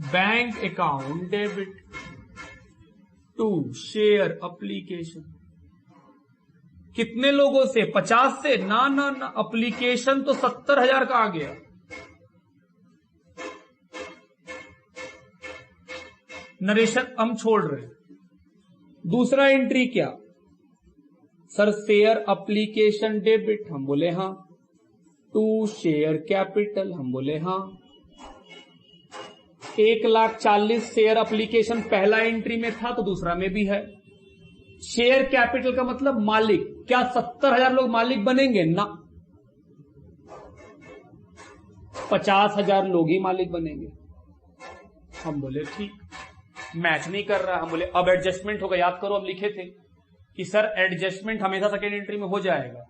bank account debit to share application. कितने लोगों से? 50 से? ना ना ना, एप्लीकेशन तो 70,000 का आ गया। नरेशन हम छोड़ रहे हैं। दूसरा एंट्री क्या? Sir share application debit. हम बोले हाँ। To share capital. हम बोले हाँ। 1,40,000 शेयर एप्लीकेशन पहला एंट्री में था तो दूसरा में भी है। शेयर कैपिटल का मतलब मालिक। क्या 70,000 लोग मालिक बनेंगे? ना, 50,000 लोग ही मालिक बनेंगे। हम बोले ठीक, मैच नहीं कर रहा। हम बोले अब एडजस्टमेंट होगा। याद करो अब लिखे थे कि सर एडजस्टमेंट हमेशा सेकेंड एंट्री में हो जाएगा।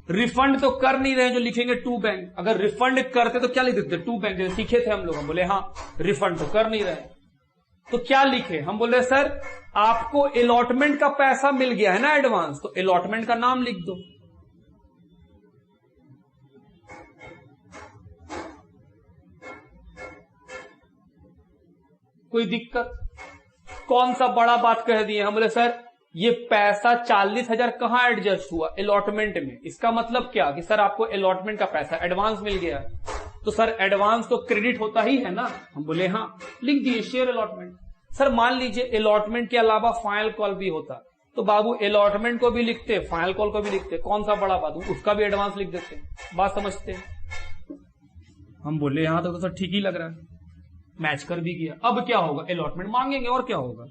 रिफंड तो कर नहीं रहे जो लिखेंगे टू बैंक। अगर रिफंड करते तो क्या लिख देते? टू बैंक, जैसे सीखे थे हम लोग। हम बोले हाँ, रिफंड तो कर नहीं रहे तो क्या लिखे? हम बोले सर आपको अलॉटमेंट का पैसा मिल गया है ना एडवांस, तो अलॉटमेंट का नाम लिख दो। कोई दिक्कत? कौन सा बड़ा बात कह दिए? हम बोले सर ये पैसा 40,000 कहां एडजस्ट हुआ? अलॉटमेंट में। इसका मतलब क्या कि सर आपको अलॉटमेंट का पैसा एडवांस मिल गया। तो सर एडवांस तो क्रेडिट होता ही है ना? हम बोले हाँ, लिख दिए शेयर अलॉटमेंट। सर मान लीजिए अलॉटमेंट के अलावा फाइनल कॉल भी होता तो बाबू अलॉटमेंट को भी लिखते, फाइनल कॉल को भी लिखते, कौन सा बड़ा बात? उसका भी एडवांस लिख देते। बात समझते? हम बोले हाँ, तो सर ठीक ही लग रहा है, मैच कर भी गया। अब क्या होगा? अलॉटमेंट मांगेंगे और क्या होगा?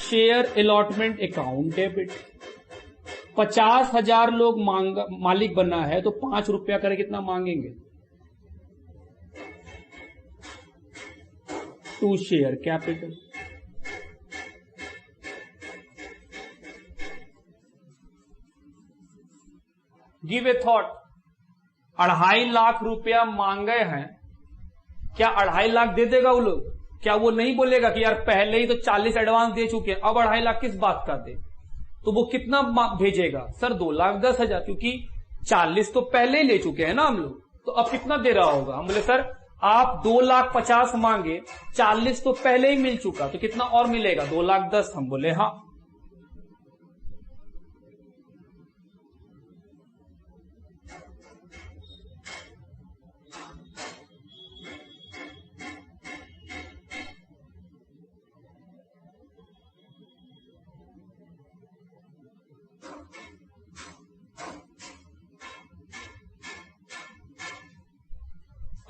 Share allotment account debit. 50,000 लोग मालिक बना है तो 5 रुपया करे कितना मांगेंगे? To share capital. Give a thought. 2.5 lakh रुपया मांगे हैं, क्या 2.5 लाख दे देगा वो लोग? क्या वो नहीं बोलेगा कि यार पहले ही तो 40 एडवांस दे चुके हैं, अब 2.5 लाख किस बात का दे? तो वो कितना भेजेगा? सर 2,10,000, क्योंकि 40 तो पहले ही ले चुके हैं ना हम लोग, तो अब कितना दे रहा होगा? हम बोले सर आप 2,50,000 मांगे, 40 तो पहले ही मिल चुका, तो कितना और मिलेगा? 2,10,000। हम बोले हाँ।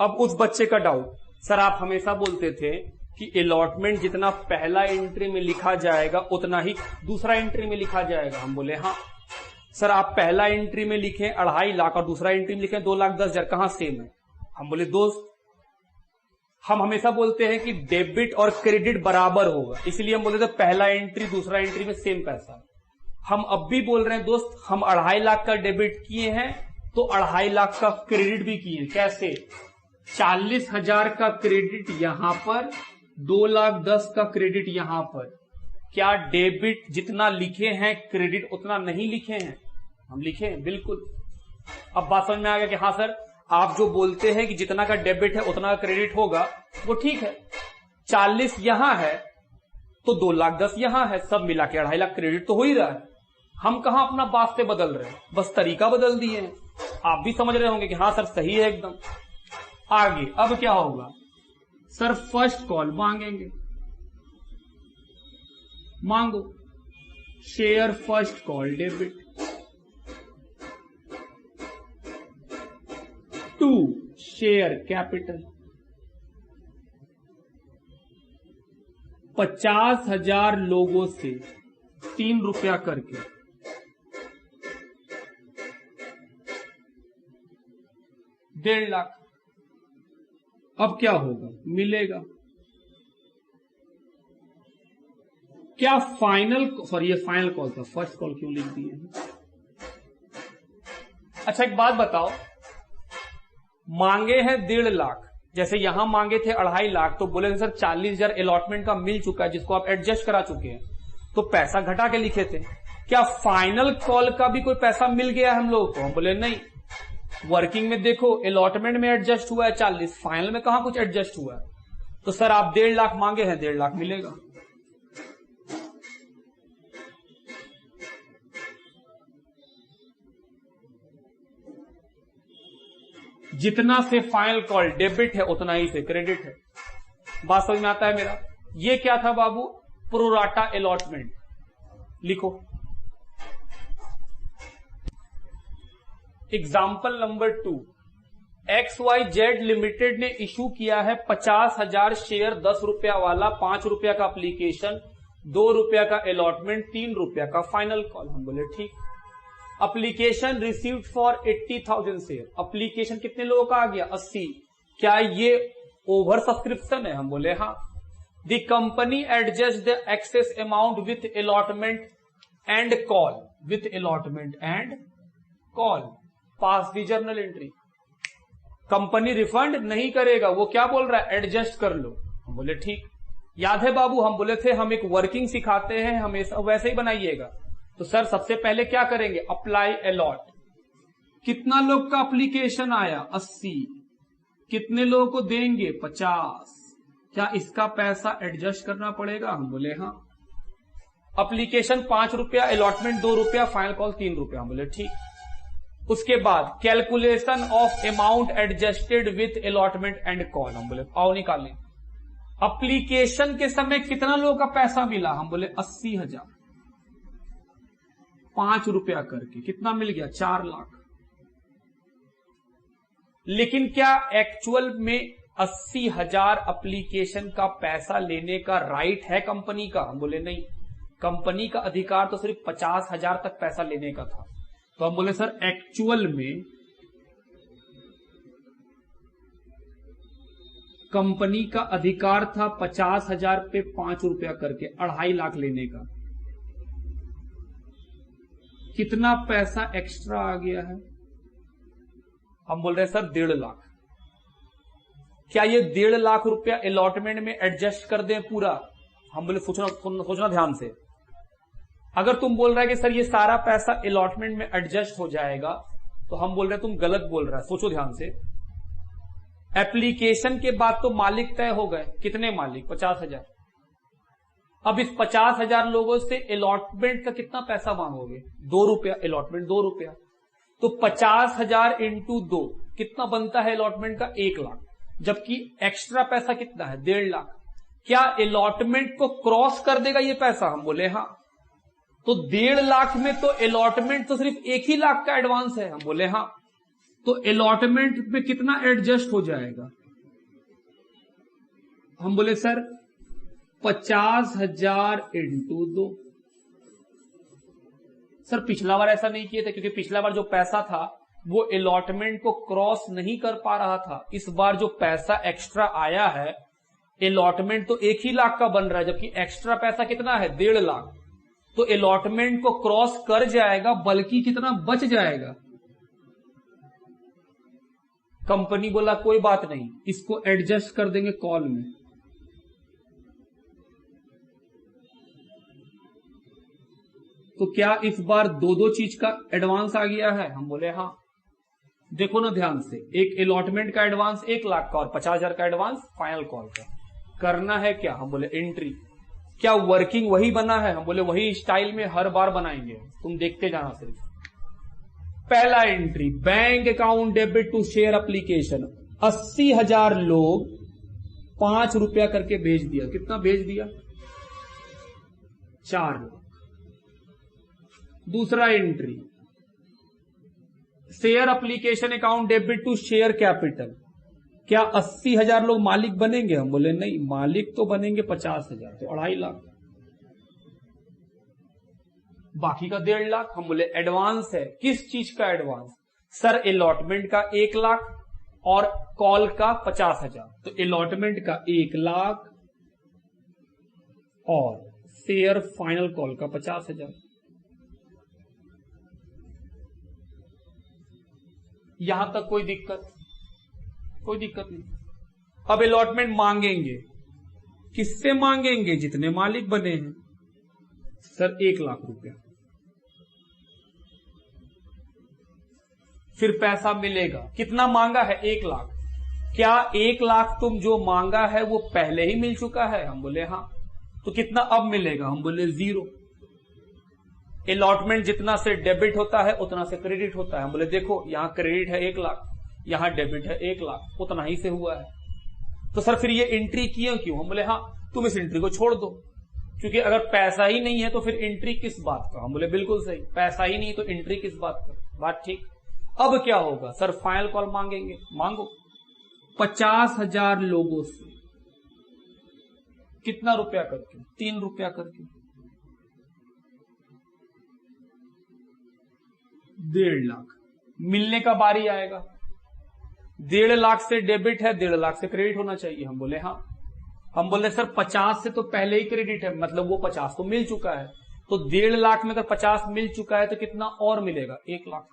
अब उस बच्चे का डाउट, सर आप हमेशा बोलते थे कि अलॉटमेंट जितना पहला एंट्री में लिखा जाएगा उतना ही दूसरा एंट्री में लिखा जाएगा। हम बोले हाँ। सर आप पहला एंट्री में लिखें 2.5 लाख और दूसरा एंट्री में लिखें 2,10,000, कहां सेम है? हम बोले दोस्त, हम हमेशा बोलते हैं कि डेबिट और क्रेडिट बराबर होगा, इसलिए हम बोले थे पहला एंट्री दूसरा एंट्री में सेम पैसा। हम अब भी बोल रहे हैं दोस्त, हम 2.5 लाख का डेबिट किए हैं तो 2.5 लाख का क्रेडिट भी किए हैं। कैसे? 40,000 का क्रेडिट यहां पर, 2,10,000 का क्रेडिट यहां पर। क्या डेबिट जितना लिखे हैं क्रेडिट उतना नहीं लिखे हैं? हम लिखे हैं, बिल्कुल। अब बात समझ में आ गया कि हाँ सर आप जो बोलते हैं कि जितना का डेबिट है उतना का क्रेडिट होगा, वो ठीक है। 40 यहां है तो 2,10,000 यहां है, सब मिला के 2.5 लाख क्रेडिट तो हो ही रहा है। हम कहां अपना वास्ते बदल रहे हैं, बस तरीका बदल दिए हैं। आप भी समझ रहे होंगे कि हाँ सर सही है एकदम। आगे अब क्या होगा? सर फर्स्ट कॉल मांगेंगे, मांगो। Share first call debit. 2 share capital. 50,000 लोगों से 3 रुपया करके 1.5 लाख। अब क्या होगा? मिलेगा क्या? फाइनल, सॉरी ये फाइनल कॉल था, फर्स्ट कॉल क्यों लिख दिए? अच्छा एक बात बताओ, मांगे हैं 1.5 लाख, जैसे यहां मांगे थे 2.5 लाख, तो बोले सर 40,000 अलॉटमेंट का मिल चुका है जिसको आप एडजस्ट करा चुके हैं, तो पैसा घटा के लिखे थे। क्या फाइनल कॉल का भी कोई पैसा मिल गया हम लोगों को? हम बोले नहीं। वर्किंग में देखो अलॉटमेंट में एडजस्ट हुआ है 40, फाइनल में कहां कुछ एडजस्ट हुआ है। तो सर आप 1.5 लाख मांगे हैं, 1.5 लाख मिलेगा। जितना से फाइनल कॉल डेबिट है उतना ही से क्रेडिट है। बात समझ में आता है मेरा? ये क्या था बाबू? Pro rata allotment. लिखो एग्जाम्पल नंबर 2। XYZ लिमिटेड ने इशू किया है 50,000 शेयर 10 रुपया वाला, 5 रुपया का एप्लीकेशन, 2 रुपया का अलॉटमेंट, 3 रुपया का फाइनल कॉल। हम बोले ठीक। Application received for 80,000 share. Application कितने लोगों का आ गया? 80। क्या ये ओवर सब्सक्रिप्शन है? हम बोले हाँ। The company adjust the excess amount with allotment and call. With allotment and call. Pass the journal entry. Company refund नहीं करेगा, वो क्या बोल रहा है? एडजस्ट कर लो। हम बोले ठीक। याद है बाबू हम बोले थे हम एक वर्किंग सिखाते हैं, हमेशा वैसे ही बनाइएगा। तो सर सबसे पहले क्या करेंगे? Apply allot. कितना लोग का एप्लीकेशन आया? 80। कितने लोगों को देंगे? 50। क्या इसका पैसा एडजस्ट करना पड़ेगा? हम बोले हाँ। एप्लीकेशन 5 रुपया, अलॉटमेंट 2 रुपया, फाइनल कॉल 3 रुपया। हम बोले ठीक। उसके बाद calculation of amount adjusted with allotment and call. हम बोले आओ निकालें। एप्लीकेशन के समय कितना लोगों का पैसा मिला? हम बोले 80,000। 5 रुपया करके कितना मिल गया? 4 लाख। लेकिन क्या एक्चुअल में 80,000 एप्लीकेशन का पैसा लेने का राइट है कंपनी का? हम बोले नहीं। कंपनी का अधिकार तो सिर्फ 50,000 तक पैसा लेने का था। तो हम बोले सर एक्चुअल में कंपनी का अधिकार था 50,000 पे 5 रुपया करके 2.5 लाख लेने का। कितना पैसा एक्स्ट्रा आ गया है? हम बोल रहे हैं सर 1.5 लाख। क्या ये 1.5 लाख रुपया अलॉटमेंट में एडजस्ट कर दें पूरा? हम बोले सोचना ध्यान से। अगर तुम बोल रहा है कि सर ये सारा पैसा अलॉटमेंट में एडजस्ट हो जाएगा, तो हम बोल रहे हैं तुम गलत बोल रहा है। सोचो ध्यान से। एप्लीकेशन के बाद तो मालिक तय हो गए। कितने मालिक? 50,000। अब इस 50,000 लोगों से अलॉटमेंट का कितना पैसा मांगोगे? 2 रुपया। अलॉटमेंट 2 रुपया, तो 50,000 इंटू 2 कितना बनता है अलॉटमेंट का? 1 लाख। जबकि एक्स्ट्रा पैसा कितना है? 1.5 लाख। क्या अलॉटमेंट को क्रॉस कर देगा ये पैसा? हम बोले हाँ। तो 1.5 लाख में तो अलॉटमेंट तो सिर्फ 1 ही लाख का एडवांस है। हम बोले हाँ। तो अलॉटमेंट में कितना एडजस्ट हो जाएगा? हम बोले सर 50,000 इंटू 2। सर पिछला बार ऐसा नहीं किए थे, क्योंकि पिछला बार जो पैसा था वो अलॉटमेंट को क्रॉस नहीं कर पा रहा था। इस बार जो पैसा एक्स्ट्रा आया है, अलॉटमेंट तो 1 ही लाख का बन रहा है, जबकि एक्स्ट्रा पैसा कितना है? 1.5 लाख। तो अलॉटमेंट को क्रॉस कर जाएगा, बल्कि कितना बच जाएगा? कंपनी बोला कोई बात नहीं, इसको एडजस्ट कर देंगे कॉल में। तो क्या इस बार 2-2 चीज का एडवांस आ गया है? हम बोले हाँ। देखो ना ध्यान से, एक अलॉटमेंट का एडवांस 1 लाख का और 50,000 का एडवांस फाइनल कॉल का। करना है क्या? हम बोले एंट्री। क्या वर्किंग वही बना है? हम बोले वही स्टाइल में हर बार बनाएंगे, तुम देखते जाना सिर्फ। पहला entry, bank account debit to share application. 80,000 लोग 5 रुपया करके भेज दिया। कितना भेज दिया? 4 लाख। दूसरा entry, share application account debit to share capital. क्या 80,000 लोग मालिक बनेंगे? हम बोले नहीं, मालिक तो बनेंगे 50,000, तो 2.5 लाख। बाकी का 1.5 लाख। हम बोले एडवांस है। किस चीज का एडवांस? सर अलॉटमेंट का 1 लाख और कॉल का 50,000। तो अलॉटमेंट का 1 लाख और शेयर फाइनल कॉल का 50,000। यहां तक कोई दिक्कत? कोई दिक्कत नहीं। अब अलॉटमेंट मांगेंगे, किससे मांगेंगे? जितने मालिक बने हैं। सर 1 लाख रुपया। फिर पैसा मिलेगा। कितना मांगा है? 1 लाख। क्या 1 लाख तुम जो मांगा है वो पहले ही मिल चुका है? हम बोले हाँ। तो कितना अब मिलेगा? हम बोले 0। अलॉटमेंट जितना से डेबिट होता है उतना से क्रेडिट होता है। हम बोले देखो, यहां क्रेडिट है 1 लाख, यहां डेबिट है 1 लाख, उतना ही से हुआ है। तो सर फिर ये एंट्री किया क्यों? हम बोले हाँ, तुम इस एंट्री को छोड़ दो, क्योंकि अगर पैसा ही नहीं है तो फिर एंट्री किस बात का? हम बोले बिल्कुल सही, पैसा ही नहीं तो एंट्री किस बात का? बात ठीक। अब क्या होगा? सर फाइनल कॉल मांगेंगे। मांगो। 50,000 लोगों से कितना रुपया करके? 3 रुपया करके। 1.5 लाख। मिलने का बारी आएगा। 1.5 लाख से डेबिट है, 1.5 लाख से क्रेडिट होना चाहिए। हम बोले हाँ। हम बोले सर 50 से तो पहले ही क्रेडिट है, मतलब वो 50 तो मिल चुका है। तो 1.5 लाख में अगर 50 मिल चुका है तो कितना और मिलेगा? 1 लाख।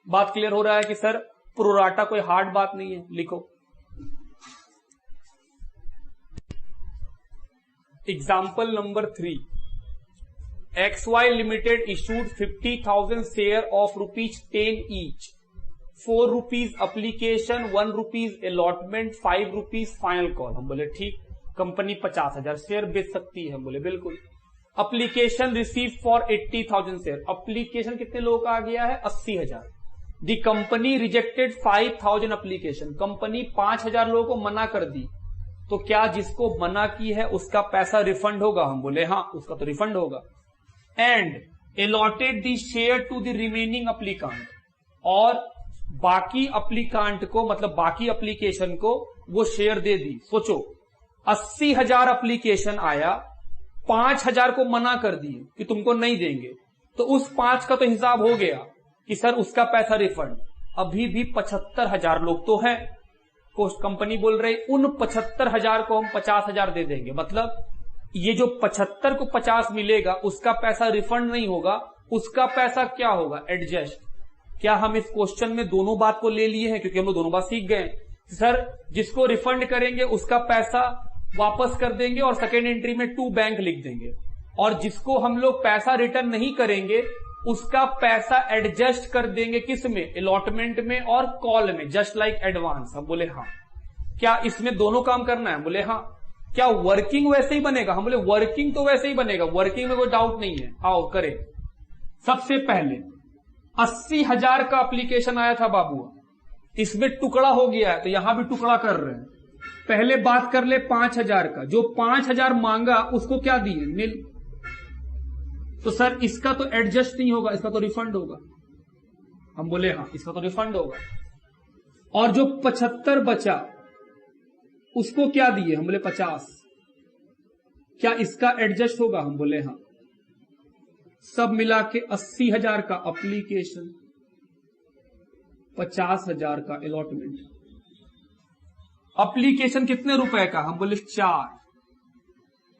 बात क्लियर हो रहा है कि सर प्रोराटा कोई हार्ड बात नहीं है? लिखो। Example number 3, XY Limited issued 50,000 share of ₹10 each, 4 rupees application, 1 rupees allotment, 5 rupees final call। हम बोले ठीक। कंपनी 50,000 शेयर बेच सकती है? हम बोले बिल्कुल। Application receive for 80,000 share. Application कितने लोगों का आ गया है? 80,000। दी कंपनी रिजेक्टेड 5,000 अप्लीकेशन। कंपनी 5,000 लोगों को मना कर दी। तो क्या जिसको मना की है उसका पैसा रिफंड होगा? हम बोले हाँ, उसका तो रिफंड होगा। And allotted the share to the remaining applicant. और बाकी अप्लीकांट को, मतलब बाकी अप्लीकेशन को वो शेयर दे दी। सोचो 80,000 अप्लीकेशन आया, 5,000 को मना कर दिए कि तुमको नहीं देंगे, तो उस 5 का तो हिसाब हो गया कि सर उसका पैसा रिफंड। अभी भी 75,000 लोग तो हैं। कंपनी बोल रही उन 75,000 को हम 50,000 दे देंगे, मतलब ये जो 75 को 50 मिलेगा उसका पैसा रिफंड नहीं होगा, उसका पैसा क्या होगा, एडजस्ट। क्या हम इस क्वेश्चन में दोनों बात को ले लिए हैं? क्योंकि हम लोग दोनों बात सीख गए। सर जिसको रिफंड करेंगे उसका पैसा वापस कर देंगे और सेकेंड एंट्री में टू बैंक लिख देंगे, और जिसको हम लोग पैसा रिटर्न नहीं करेंगे उसका पैसा एडजस्ट कर देंगे किस में, अलॉटमेंट में और कॉल में, जस्ट लाइक एडवांस। हम बोले हाँ। क्या इसमें दोनों काम करना है? बोले हाँ। क्या वर्किंग वैसे ही बनेगा? हम बोले वर्किंग तो वैसे ही बनेगा, वर्किंग में कोई डाउट नहीं है। आओ करें। सबसे पहले 80,000 का एप्लीकेशन आया था बाबू, इसमें टुकड़ा हो गया है तो यहां भी टुकड़ा कर रहे हैं। पहले बात कर ले 5,000 का, जो 5,000 मांगा उसको क्या दिए, नील। तो सर इसका तो एडजस्ट नहीं होगा, इसका तो रिफंड होगा। हम बोले हाँ, इसका तो रिफंड होगा। और जो 75 बचा उसको क्या दिए, हम बोले 50। क्या इसका एडजस्ट होगा? हम बोले हाँ। सब मिला के 80,000 का एप्लीकेशन, 50,000 का अलॉटमेंट। एप्लीकेशन कितने रुपए का? हम बोले 4।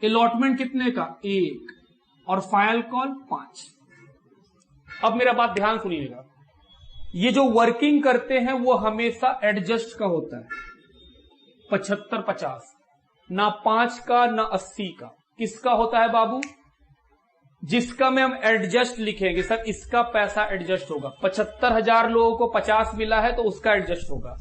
अलॉटमेंट कितने का? 1। और फाइल कॉल 5। अब मेरा बात ध्यान सुनिएगा, ये जो वर्किंग करते हैं वो हमेशा एडजस्ट का होता है। 75-50, ना 5 का ना 80 का। किसका होता है बाबू? जिसका में हम एडजस्ट लिखेंगे, सर इसका पैसा एडजस्ट होगा। 75,000 लोगों को 50 मिला है तो उसका एडजस्ट होगा।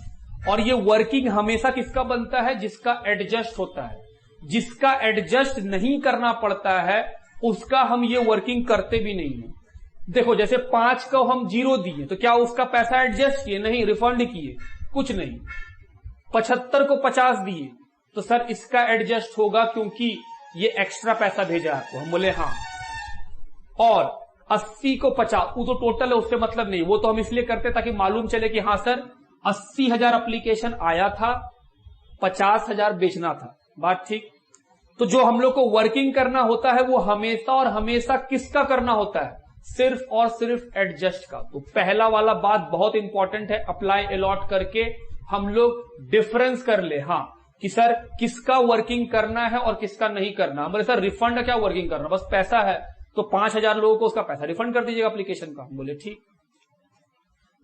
और ये वर्किंग हमेशा किसका बनता है? जिसका एडजस्ट होता है। जिसका एडजस्ट नहीं करना पड़ता है उसका हम ये वर्किंग करते भी नहीं है। देखो जैसे 5 को हम 0 दिए तो क्या उसका पैसा एडजस्ट किए? नहीं। रिफंड किए? कुछ नहीं। 75 को 50 दिए तो सर इसका एडजस्ट होगा क्योंकि ये एक्स्ट्रा पैसा भेजा आपको। हम बोले हाँ। और 80 को 50 वो तो टोटल है, उससे मतलब नहीं, वो तो हम इसलिए करते ताकि मालूम चले कि हाँ सर 80,000 एप्लीकेशन आया था, 50,000 बेचना था। बात ठीक। तो जो हम लोग को वर्किंग करना होता है वो हमेशा और हमेशा किसका करना होता है? सिर्फ और सिर्फ एडजस्ट का। तो पहला वाला बात बहुत इंपॉर्टेंट है, अप्लाई अलॉट करके हम लोग डिफरेंस कर ले हाँ कि सर किसका वर्किंग करना है और किसका नहीं करना। बोले सर रिफंड का क्या वर्किंग करना, बस पैसा है तो 5,000 लोगों को उसका पैसा रिफंड कर दीजिएगा एप्लीकेशन का। बोले ठीक।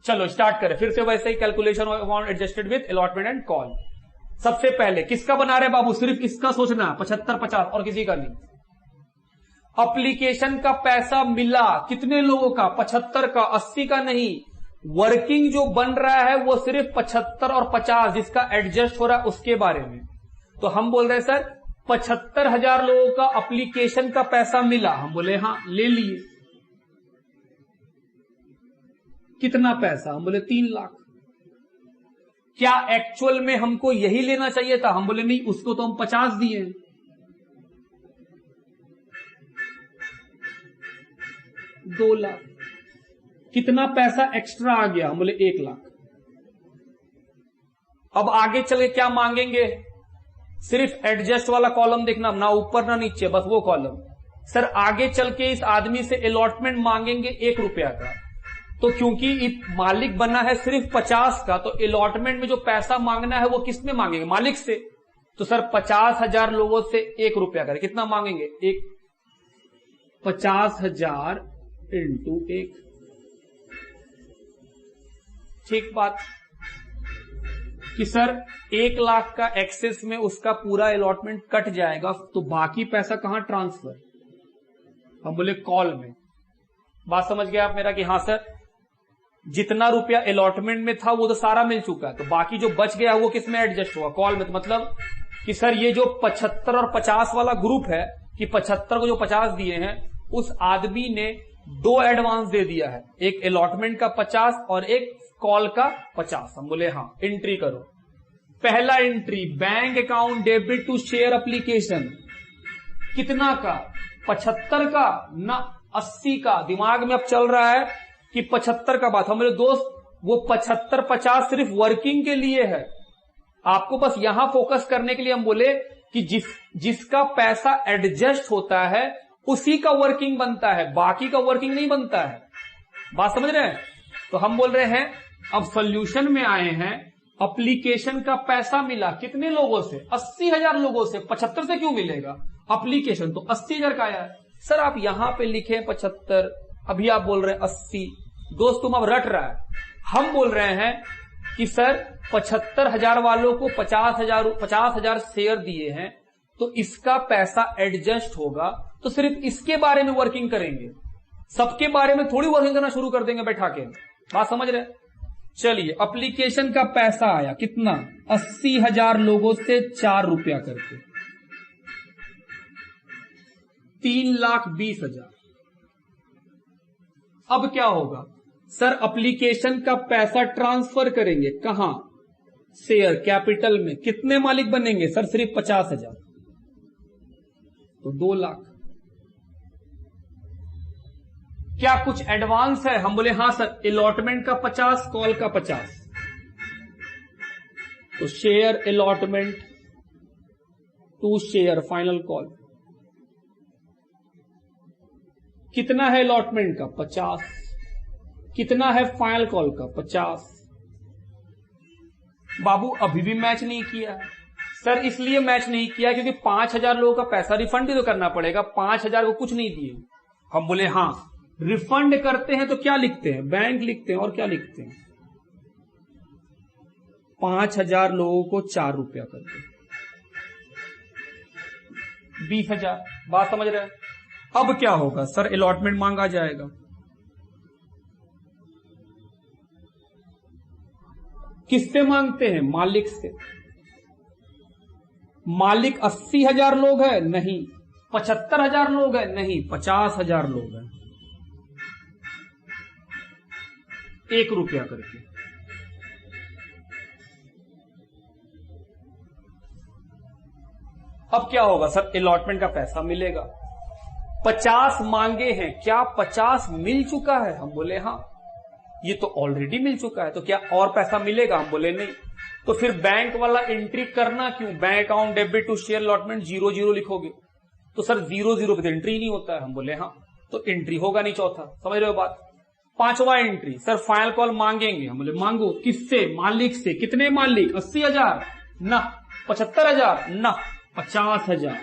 चलो स्टार्ट करें फिर से वैसे ही, calculation amount adjusted with allotment and call. सबसे पहले किसका बना रहे बाबू? सिर्फ इसका सोचना, 75-50 और किसी का नहीं। एप्लीकेशन का पैसा मिला कितने लोगों का? 75 का, 80 का नहीं। वर्किंग जो बन रहा है वो सिर्फ 75 और 50 जिसका एडजस्ट हो रहा है उसके बारे में। तो हम बोल रहे हैं सर 75,000 लोगों का एप्लीकेशन का पैसा मिला। हम बोले हाँ, ले लिए। कितना पैसा? हम बोले 3 लाख। क्या एक्चुअल में हमको यही लेना चाहिए था? हम बोले नहीं, उसको तो हम 50 दिए। 2 लाख। कितना पैसा एक्स्ट्रा आ गया? हम बोले 1 लाख। अब आगे चले क्या मांगेंगे? सिर्फ एडजस्ट वाला कॉलम देखना, ना ऊपर ना नीचे, बस वो कॉलम। सर आगे चल के इस आदमी से अलॉटमेंट मांगेंगे 1 रुपया का। तो क्योंकि मालिक बना है सिर्फ 50 का तो अलॉटमेंट में जो पैसा मांगना है वो किस में मांगेंगे? मालिक से। तो सर 50,000 लोगों से 1 रुपया करें, कितना मांगेंगे? 50,000 इंटू 1। ठीक बात कि सर 1 लाख का एक्सेस में उसका पूरा अलॉटमेंट कट जाएगा तो बाकी पैसा कहां ट्रांसफर? हम बोले कॉल में। बात समझ गए आप मेरा कि हाँ सर जितना रुपया अलॉटमेंट में था वो तो सारा मिल चुका है, तो बाकी जो बच गया वो किस में एडजस्ट हुआ? कॉल में। तो मतलब कि सर ये जो 75 और 50 वाला ग्रुप है कि 75 को जो 50 दिए हैं उस आदमी ने 2 एडवांस दे दिया है, एक अलॉटमेंट का 50 और एक कॉल का 50। हम बोले हाँ, एंट्री करो। पहला entry bank account debit to share application. कितना का? 75 का ना 80 का। दिमाग में अब चल रहा है कि 75 का बात। हमारे दोस्त वो 75-50 सिर्फ वर्किंग के लिए है, आपको बस यहां फोकस करने के लिए हम बोले कि जिसका पैसा एडजस्ट होता है उसी का वर्किंग बनता है, बाकी का वर्किंग नहीं बनता है। बात समझ रहे हैं? तो हम बोल रहे हैं अब सॉल्यूशन में आए हैं, एप्लीकेशन का पैसा मिला कितने लोगों से? 80,000 लोगों से। 75 से क्यों मिलेगा? एप्लीकेशन तो 80,000 का आया है। सर आप यहां पे लिखे 75, अभी आप बोल रहे हैं 80। दोस्त तुम अब रट रहा है। हम बोल रहे हैं कि सर 75,000 वालों को 50,000 शेयर दिए हैं, तो इसका पैसा एडजस्ट होगा, तो सिर्फ इसके बारे में वर्किंग करेंगे, सबके बारे में थोड़ी वर्किंग करना शुरू कर देंगे बैठा के। बात समझ रहे? चलिए, एप्लीकेशन का पैसा आया कितना, 80,000 लोगों से 4 रुपया करके, 3,20,000। अब क्या होगा सर, एप्लीकेशन का पैसा ट्रांसफर करेंगे कहां, शेयर कैपिटल में, कितने मालिक बनेंगे सर, सिर्फ 50,000, तो 2 लाख। क्या कुछ एडवांस है, हम बोले हां सर, अलॉटमेंट का 50, कॉल का 50, तो share allotment to share final call, कितना है अलॉटमेंट का 50, कितना है फाइनल कॉल का 50। बाबू अभी भी मैच नहीं किया है सर, इसलिए मैच नहीं किया क्योंकि 5,000 लोगों का पैसा रिफंड भी तो करना पड़ेगा, 5,000 को कुछ नहीं दिए। हम बोले हां, रिफंड करते हैं तो क्या लिखते हैं, बैंक लिखते हैं, और क्या लिखते हैं, 5,000 लोगों को 4 रुपया करते, 20,000। बात समझ रहे हैं? अब क्या होगा सर, अलॉटमेंट मांगा जाएगा, किससे मांगते हैं, मालिक से। मालिक 80,000 लोग है, नहीं। 75,000 लोग है, नहीं। 50,000 लोग हैं, 1 रुपया करके। अब क्या होगा सर, अलॉटमेंट का पैसा मिलेगा, 50 मांगे हैं, क्या 50 मिल चुका है, हम बोले हां, ये तो ऑलरेडी मिल चुका है, तो क्या और पैसा मिलेगा, हम बोले नहीं। तो फिर बैंक वाला एंट्री करना क्यों, bank account debit to share allotment 00 लिखोगे, तो सर 00 पे तो एंट्री नहीं होता है, हम बोले हाँ, तो एंट्री होगा नहीं चौथा। समझ रहे हो बात? 5वां एंट्री, सर फाइनल कॉल मांगेंगे, हम बोले मांगो, किससे, मालिक से। कितने मालिक, 80,000 ना, 75,000 ना, 50,000,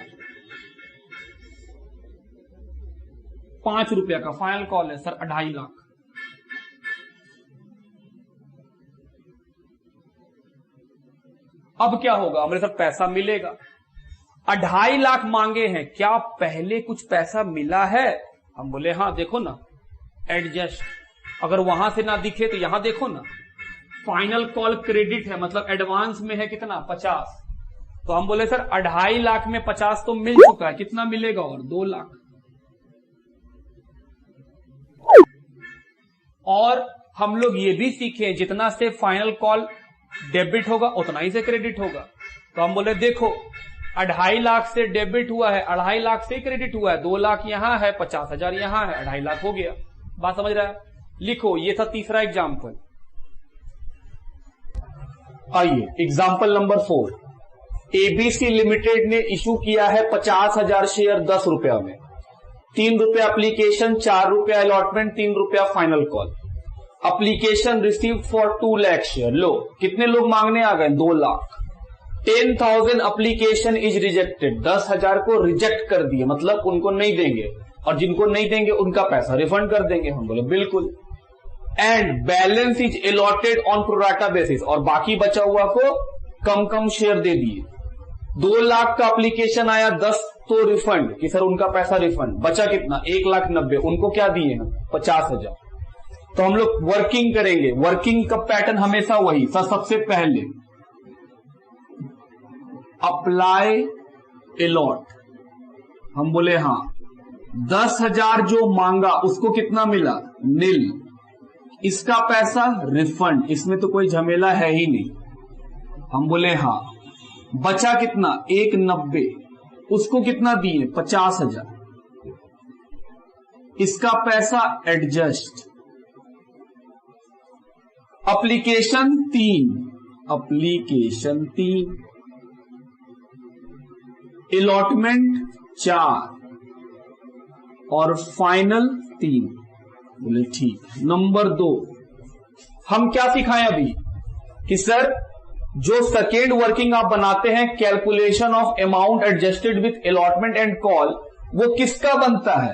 5 रुपया का फाइनल कॉल है सर, 2.5 लाख। अब क्या होगा, हमारे सर पैसा मिलेगा, 2.5 लाख मांगे हैं, क्या पहले कुछ पैसा मिला है, हम बोले हाँ, देखो ना एडजस्ट, अगर वहां से ना दिखे तो यहां देखो ना, फाइनल कॉल क्रेडिट है, मतलब एडवांस में है कितना, 50, तो हम बोले सर 2.5 लाख में 50 तो मिल चुका है, कितना मिलेगा और, 2 लाख। और हम लोग ये भी सीखे, जितना से फाइनल कॉल डेबिट होगा उतना ही से क्रेडिट होगा, तो हम बोले देखो 2.5 लाख से डेबिट हुआ है, 2.5 लाख से क्रेडिट हुआ है, 2 लाख यहां है, 50,000 यहां है, 2.5 लाख हो गया। बात समझ रहा है? लिखो, ये था तीसरा एग्जाम्पल। आइए एग्जाम्पल नंबर 4, एबीसी लिमिटेड ने इशू किया है 50,000 शेयर 10 रुपया में, 3 रुपया एप्लीकेशन, 4 रुपया अलॉटमेंट, 3 रुपया final call. Application received for 2 lakh share. लो, कितने लोग मांगने आ गए, 2 लाख। 10,000 एप्लीकेशन इज रिजेक्टेड, 10,000 को रिजेक्ट कर दिए, मतलब उनको नहीं देंगे, और जिनको नहीं देंगे उनका पैसा रिफंड कर देंगे, हम बोले बिल्कुल। And balance is allotted on pro rata basis, और बाकी बचा हुआ को कम कम शेयर दे दिए। 2 लाख का एप्लीकेशन आया, 10 तो रिफंड, कि सर उनका पैसा रिफंड, बचा कितना, 1,90,000, उनको क्या दिए हम, 50,000। तो हम लोग वर्किंग करेंगे, वर्किंग का पैटर्न हमेशा वही, सबसे पहले अप्लाई अलॉट, हम बोले हां, 10,000 जो मांगा उसको कितना मिला, नील, इसका पैसा रिफंड, इसमें तो कोई झमेला है ही नहीं, हम बोले हां। बचा कितना, 1,90,000, उसको कितना दिए, 50,000, इसका पैसा एडजस्ट। एप्लीकेशन 3, अलॉटमेंट 4 और फाइनल 3। बोले ठीक। नंबर 2, हम क्या सिखाएं अभी कि सर जो सेकेंड वर्किंग आप बनाते हैं calculation of amount adjusted with allotment and call, वो किसका बनता है?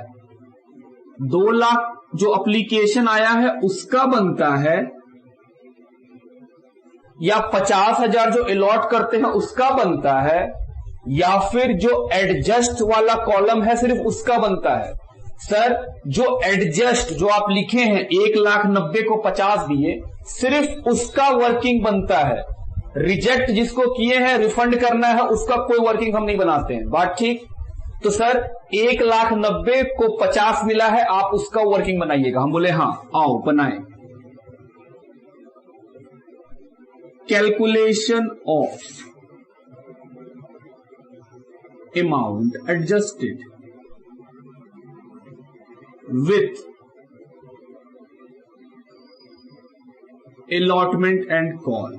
2 लाख जो एप्लीकेशन आया है उसका बनता है, या 50,000 जो अलॉट करते हैं उसका बनता है, या फिर जो एडजस्ट वाला कॉलम है सिर्फ उसका बनता है? सर जो एडजस्ट जो आप लिखे हैं 1,90,000 को 50 दिए, सिर्फ उसका वर्किंग बनता है। रिजेक्ट जिसको किए हैं रिफंड करना है उसका कोई वर्किंग हम नहीं बनाते हैं। बात ठीक? तो सर 1,90,000 को 50 मिला है, आप उसका वर्किंग बनाइएगा। हम बोले हाँ, आओ बनाएं। Calculation of amount adjusted with allotment and call.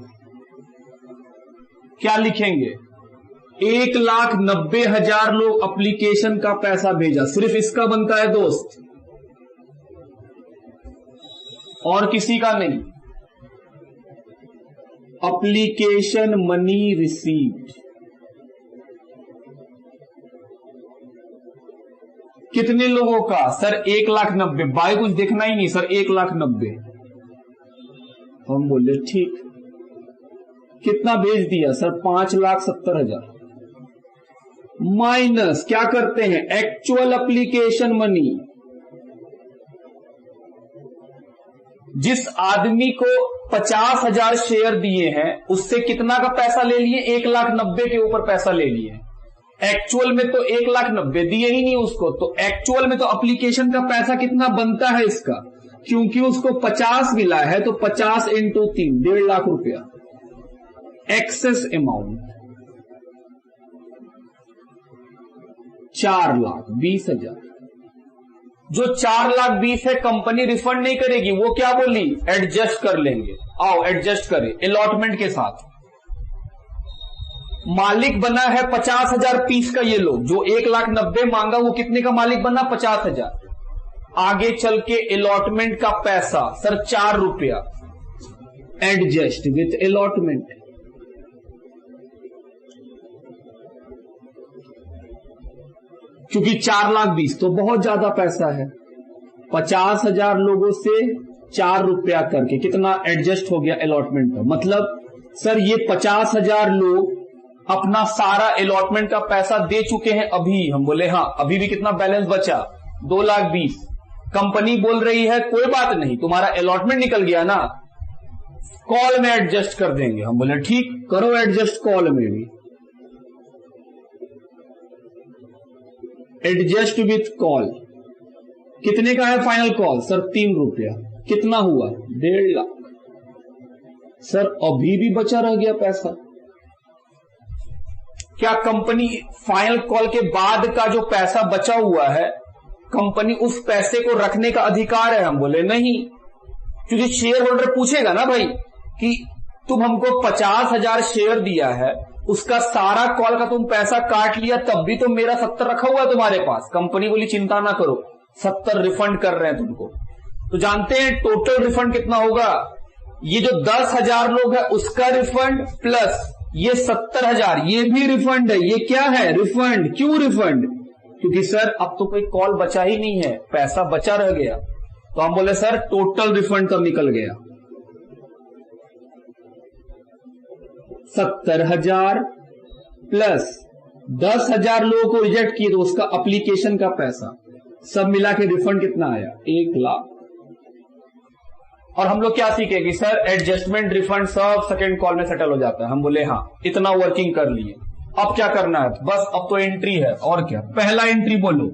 क्या लिखेंगे? 1,90,000 लोग एप्लीकेशन का पैसा भेजा, सिर्फ इसका बनता है दोस्त, और किसी का नहीं। एप्लीकेशन मनी रिसीव्ड कितने लोगों का? सर 1,90,000। बाई कुछ देखना ही नहीं सर, 1,90,000। हम बोले ठीक, कितना भेज दिया? सर 5,70,000 माइनस क्या करते हैं? Actual application money. जिस आदमी को 50,000 शेयर दिए हैं उससे कितना का पैसा ले लिए? 1,90,000 के ऊपर पैसा ले लिए। एक्चुअल में तो 1,90,000 दिए ही नहीं उसको, तो एक्चुअल में तो एप्लीकेशन का पैसा कितना बनता है इसका? क्योंकि उसको 50 मिला है तो 50 × 3 1.5 लाख रुपया एक्सेस अमाउंट। 4,20,000 जो 4,20,000 है कंपनी रिफंड नहीं करेगी, वो क्या बोली? एडजस्ट कर लेंगे। आओ एडजस्ट करें अलॉटमेंट के साथ। मालिक बना है 50,000 पीस का। ये लोग जो 1,90,000 मांगा वो कितने का मालिक बना? 50,000। आगे चल के अलॉटमेंट का पैसा सर 4 रुपया एडजस्ट विथ अलॉटमेंट। क्योंकि 4,20,000 तो बहुत ज्यादा पैसा है। 50,000 लोगों से 4 रुपया करके कितना एडजस्ट हो गया अलॉटमेंट का? मतलब सर ये 50,000 लोग अपना सारा अलॉटमेंट का पैसा दे चुके हैं अभी। हम बोले हाँ, अभी भी कितना बैलेंस बचा? 2,20,000। कंपनी बोल रही है कोई बात नहीं, तुम्हारा अलॉटमेंट निकल गया ना, कॉल में एडजस्ट कर देंगे। हम बोले ठीक, करो एडजस्ट कॉल में भी। एडजस्ट विथ कॉल कितने का है फाइनल कॉल? सर 3 रुपया। कितना हुआ? 1.5 लाख। सर अभी भी बचा रह गया पैसा। क्या कंपनी फाइनल कॉल के बाद का जो पैसा बचा हुआ है कंपनी उस पैसे को रखने का अधिकार है? हम बोले नहीं, क्योंकि शेयर होल्डर पूछेगा ना भाई कि तुम हमको 50,000 शेयर दिया है, उसका सारा कॉल का तुम पैसा काट लिया, तब भी तो मेरा 70 रखा हुआ है तुम्हारे पास। कंपनी बोली चिंता ना करो, 70 रिफंड कर रहे हैं तुमको। तो जानते हैं टोटल रिफंड कितना होगा? ये जो 10,000 लोग है उसका रिफंड प्लस ये 70,000 ये भी रिफंड है। ये क्या है? रिफंड। क्यों रिफंड? क्योंकि सर अब तो कोई कॉल बचा ही नहीं है, पैसा बचा रह गया। तो हम बोले सर टोटल रिफंड कब निकल गया? 70,000 प्लस 10,000 लोगों को रिजेक्ट किए तो उसका एप्लीकेशन का पैसा सब मिला के रिफंड कितना आया? 1 लाख। और हम लोग क्या सीखे कि सर एडजस्टमेंट रिफंड सब सेकेंड कॉल में सेटल हो जाता है। हम बोले हाँ, इतना वर्किंग कर लिए, अब क्या करना है? बस अब तो एंट्री है। और क्या? पहला एंट्री बोलो,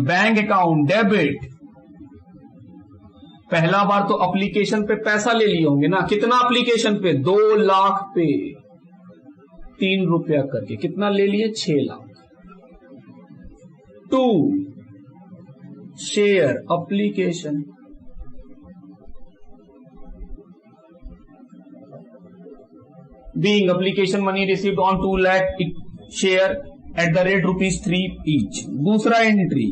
बैंक अकाउंट डेबिट। पहला बार तो एप्लीकेशन पे पैसा ले लिए होंगे ना, कितना एप्लीकेशन पे? 2 लाख पे 3 रुपया करके कितना ले लिए? 6 lakh. 2 share application, being application money received on 2 lakh share at the rate ₹3 each। दूसरा एंट्री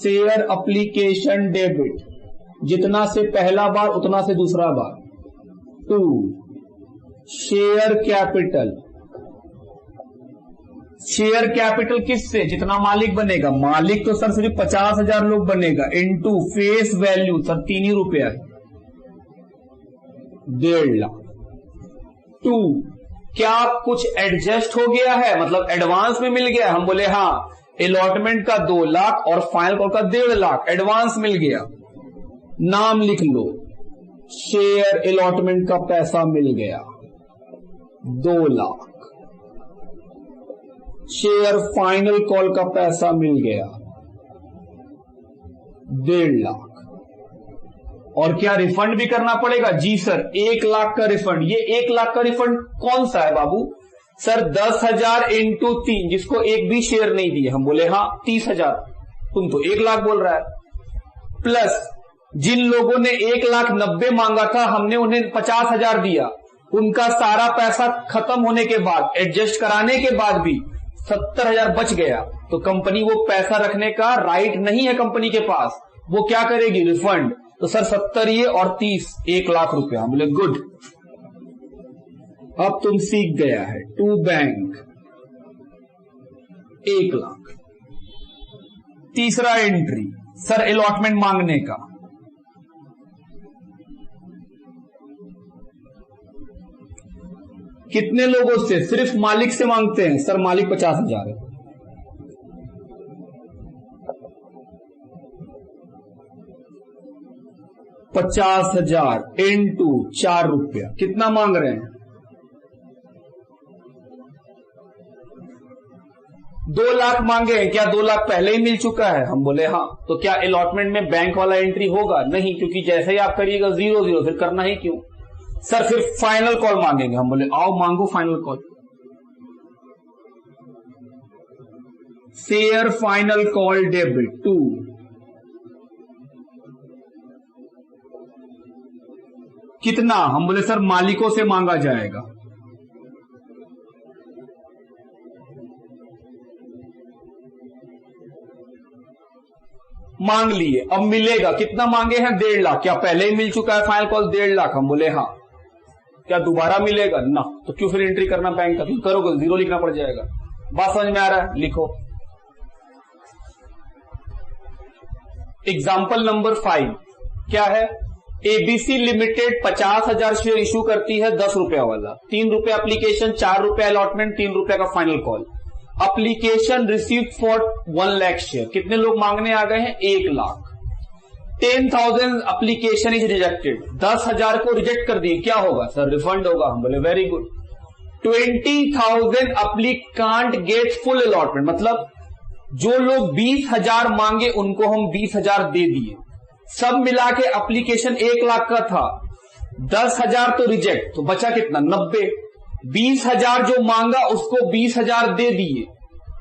शेयर एप्लीकेशन डेबिट जितना से पहला बार उतना से दूसरा बार। 2 शेयर कैपिटल, शेयर कैपिटल किससे, जितना मालिक बनेगा, मालिक तो सर सिर्फ 50,000 लोग बनेगा, इनटू फेस वैल्यू सर 3 ही रुपया है, 1.5 लाख। 2 क्या कुछ एडजस्ट हो गया है, मतलब एडवांस में मिल गया, हम बोले हाँ, अलॉटमेंट का 2 लाख और फाइनल कॉल का 1.5 लाख एडवांस मिल गया। नाम लिख लो, शेयर अलॉटमेंट का पैसा मिल गया 2 लाख, शेयर फाइनल कॉल का पैसा मिल गया 1.5 लाख। और क्या रिफंड भी करना पड़ेगा? जी सर, 1 लाख का रिफंड। ये 1 लाख का रिफंड कौन सा है बाबू? सर 10,000 इंटू 3, जिसको एक भी शेयर नहीं दिए। हम बोले हाँ 30,000, तुम तो 1 लाख बोल रहा है। प्लस जिन लोगों ने 1,90,000 मांगा था, हमने उन्हें 50,000 दिया, उनका सारा पैसा खत्म होने के बाद, एडजस्ट कराने के बाद भी 70,000 बच गया, तो कंपनी वो पैसा रखने का राइट नहीं है कंपनी के पास, वो क्या करेगी? रिफंड। तो सर 70 ये और 30, 1 लाख रुपया। बोले गुड, अब तुम सीख गया है। To bank 1 lakh. तीसरा एंट्री सर अलॉटमेंट मांगने का, कितने लोगों से? सिर्फ मालिक से मांगते हैं। सर मालिक 50,000 है, $50,000 इंटू 4 रुपया, कितना मांग रहे हैं? 2 लाख मांगे हैं। क्या 2 लाख पहले ही मिल चुका है? हम बोले हाँ। तो क्या अलॉटमेंट में बैंक वाला एंट्री होगा? नहीं, क्योंकि जैसे ही आप करिएगा 0-0, फिर करना ही क्यों? सर फिर फाइनल कॉल मांगेंगे। हम बोले आओ मांगो final call. Share final call debit 2, कितना? हम बोले सर मालिकों से मांगा जाएगा। मांग लिए, अब मिलेगा। कितना मांगे हैं? 1.5 लाख। क्या पहले ही मिल चुका है फाइनल कॉल 1.5 लाख? हम बोले हाँ। क्या दोबारा मिलेगा? ना। तो क्यों फिर एंट्री करना बैंक का? क्यों करोगे? 0 लिखना पड़ जाएगा। बात समझ में आ रहा है? लिखो एग्जाम्पल नंबर 5। क्या है? एबीसी लिमिटेड 50,000 शेयर इशू करती है 10 रुपया वाला, 3 रुपया एप्लीकेशन, 4 रुपया अलॉटमेंट, 3 रुपया का final call. Application received for 1 lakh share. कितने लोग मांगने आ गए हैं? 1 लाख। 10,000 application is rejected. 10,000 को रिजेक्ट कर दिए, क्या होगा? सर रिफंड होगा। हम बोले very good. 20,000 applicant get full allotment, मतलब जो लोग 20,000 मांगे उनको हम 20,000 दे दिए। सब मिला के एप्लीकेशन 1 लाख का था, 10,000 तो रिजेक्ट, तो बचा कितना? 90। 20,000 जो मांगा उसको 20,000 दे दिए,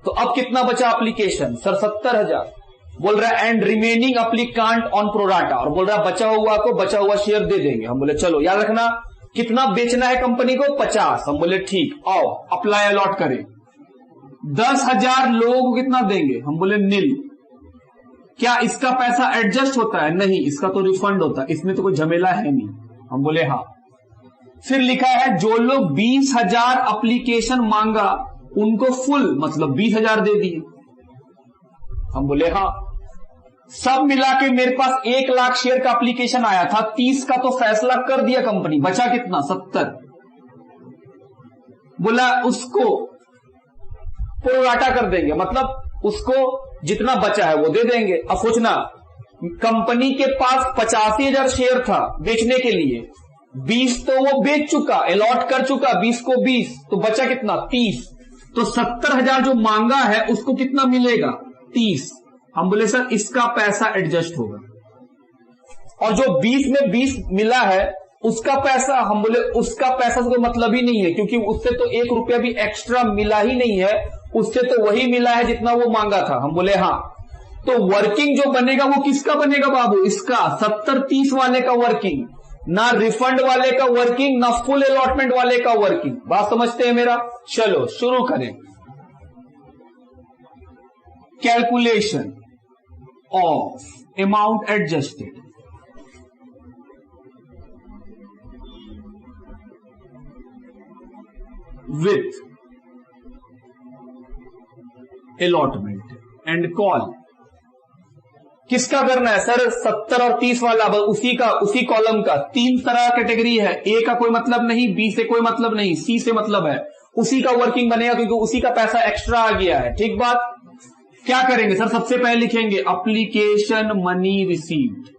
तो अब कितना बचा एप्लीकेशन? सर 70,000। बोल रहा है and remaining applicant on pro rata, और बोल रहा है बचा हुआ को बचा हुआ शेयर दे देंगे। हम बोले चलो, याद रखना कितना बेचना है कंपनी को? 50। हम बोले ठीक, आओ अप्लाई अलॉट करें। 10,000 लोगों को कितना देंगे? हम बोले नील। क्या इसका पैसा एडजस्ट होता है? नहीं, इसका तो रिफंड होता है, इसमें तो कोई झमेला है नहीं। हम बोले हाँ। फिर लिखा है जो लोग 20,000 एप्लीकेशन मांगा उनको फुल, मतलब 20,000 दे दिए। हम बोले हाँ। सब मिला के मेरे पास 1 लाख शेयर का एप्लीकेशन आया था, 30 का तो फैसला कर दिया कंपनी, बचा कितना? 70। बोला उसको प्रोराटा कर देंगे, मतलब उसको जितना बचा है वो दे देंगे। अब सोचना, कंपनी के पास 85,000 शेयर था बेचने के लिए, 20 तो वो बेच चुका, अलॉट कर चुका, 20 को 20, तो बचा कितना? 30। तो 70,000 जो मांगा है उसको कितना मिलेगा? 30। हम बोले सर इसका पैसा एडजस्ट होगा। और जो 20 में 20 मिला है उसका पैसा, हम बोले उसका पैसा से कोई मतलब ही नहीं है, क्योंकि उससे तो 1 रुपया भी एक्स्ट्रा मिला ही नहीं है, उससे तो वही मिला है जितना वो मांगा था। हम बोले हाँ। तो वर्किंग जो बनेगा वो किसका बनेगा बाबू? इसका 70-30 वाले का वर्किंग, ना रिफंड वाले का वर्किंग, ना फुल अलॉटमेंट वाले का वर्किंग। बात समझते हैं मेरा? चलो शुरू करें। Calculation of amount adjusted. With allotment and call. किसका करना है सर? 70 और 30 वाला, उसी कॉलम का। 3 तरह कैटेगरी है, ए का कोई मतलब नहीं, बी से कोई मतलब नहीं, सी से मतलब है। उसी का वर्किंग बनेगा क्योंकि उसी का पैसा एक्स्ट्रा आ गया है। ठीक बात। क्या करेंगे सर? सबसे पहले लिखेंगे एप्लीकेशन मनी रिसीव्ड।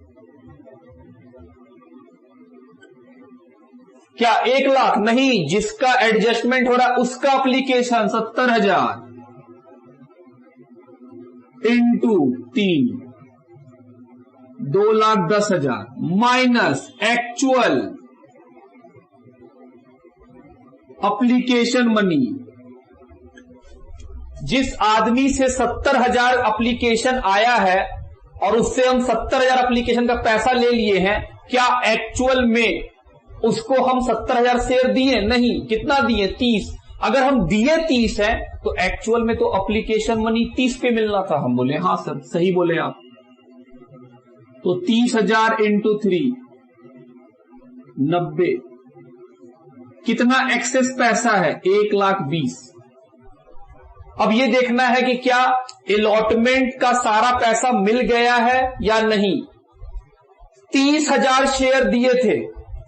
क्या 1 लाख? नहीं, जिसका एडजस्टमेंट हो रहा है उसका application 70,000 into 3 2,10,000 minus actual application money. जिस आदमी से 70,000 एप्लीकेशन आया है और उससे हम 70,000 एप्लीकेशन का पैसा ले लिए हैं, क्या एक्चुअल में उसको हम 70,000 शेयर दिए? नहीं। कितना दिए? 30। अगर हम दिए 30 है तो एक्चुअल में तो एप्लीकेशन मनी 30 पे मिलना था। हम बोले हाँ सर, सही बोले आप। तो 30,000 इंटू 3 90। कितना एक्सेस पैसा है? 1,20,000। अब ये देखना है कि क्या अलॉटमेंट का सारा पैसा मिल गया है या नहीं। 30,000 शेयर दिए थे,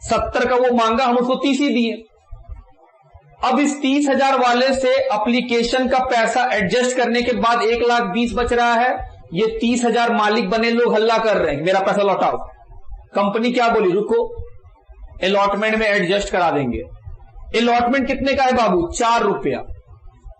70 का वो मांगा, हम उसको 30 ही दिए। अब इस 30,000 वाले से एप्लीकेशन का पैसा एडजस्ट करने के बाद 1,20,000 बच रहा है। ये 30,000 मालिक बने लोग हल्ला कर रहे हैं मेरा पैसा लौटाओ। कंपनी क्या बोली? रुको, अलॉटमेंट में एडजस्ट करा देंगे। अलॉटमेंट कितने का है बाबू? 4 रुपया।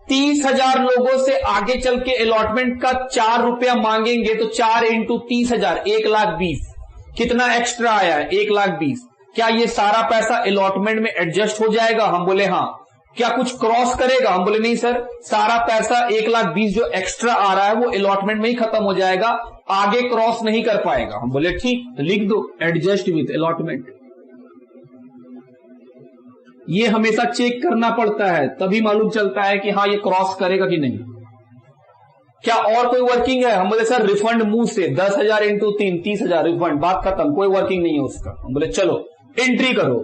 30,000 लोगों से आगे चल के अलॉटमेंट का 4 रुपया मांगेंगे तो 4 इंटू 30,000 1,20,000। कितना एक्स्ट्रा आया है? 1,20,000। क्या ये सारा पैसा अलॉटमेंट में एडजस्ट हो जाएगा? हम बोले हाँ। क्या कुछ क्रॉस करेगा? हम बोले नहीं सर, सारा पैसा 1,20,000 जो एक्स्ट्रा आ रहा है वो अलॉटमेंट में ही खत्म हो जाएगा, आगे क्रॉस नहीं कर पाएगा। हम बोले ठीक, लिख दो एडजस्ट विथ अलॉटमेंट। ये हमेशा चेक करना पड़ता है, तभी मालूम चलता है कि हाँ ये क्रॉस करेगा कि नहीं। क्या और कोई वर्किंग है? हम बोले सर रिफंड मुंह से 10,000 इंटू 3 30,000 रिफंड, बात खत्म, कोई वर्किंग नहीं है उसका। हम बोले चलो एंट्री करो।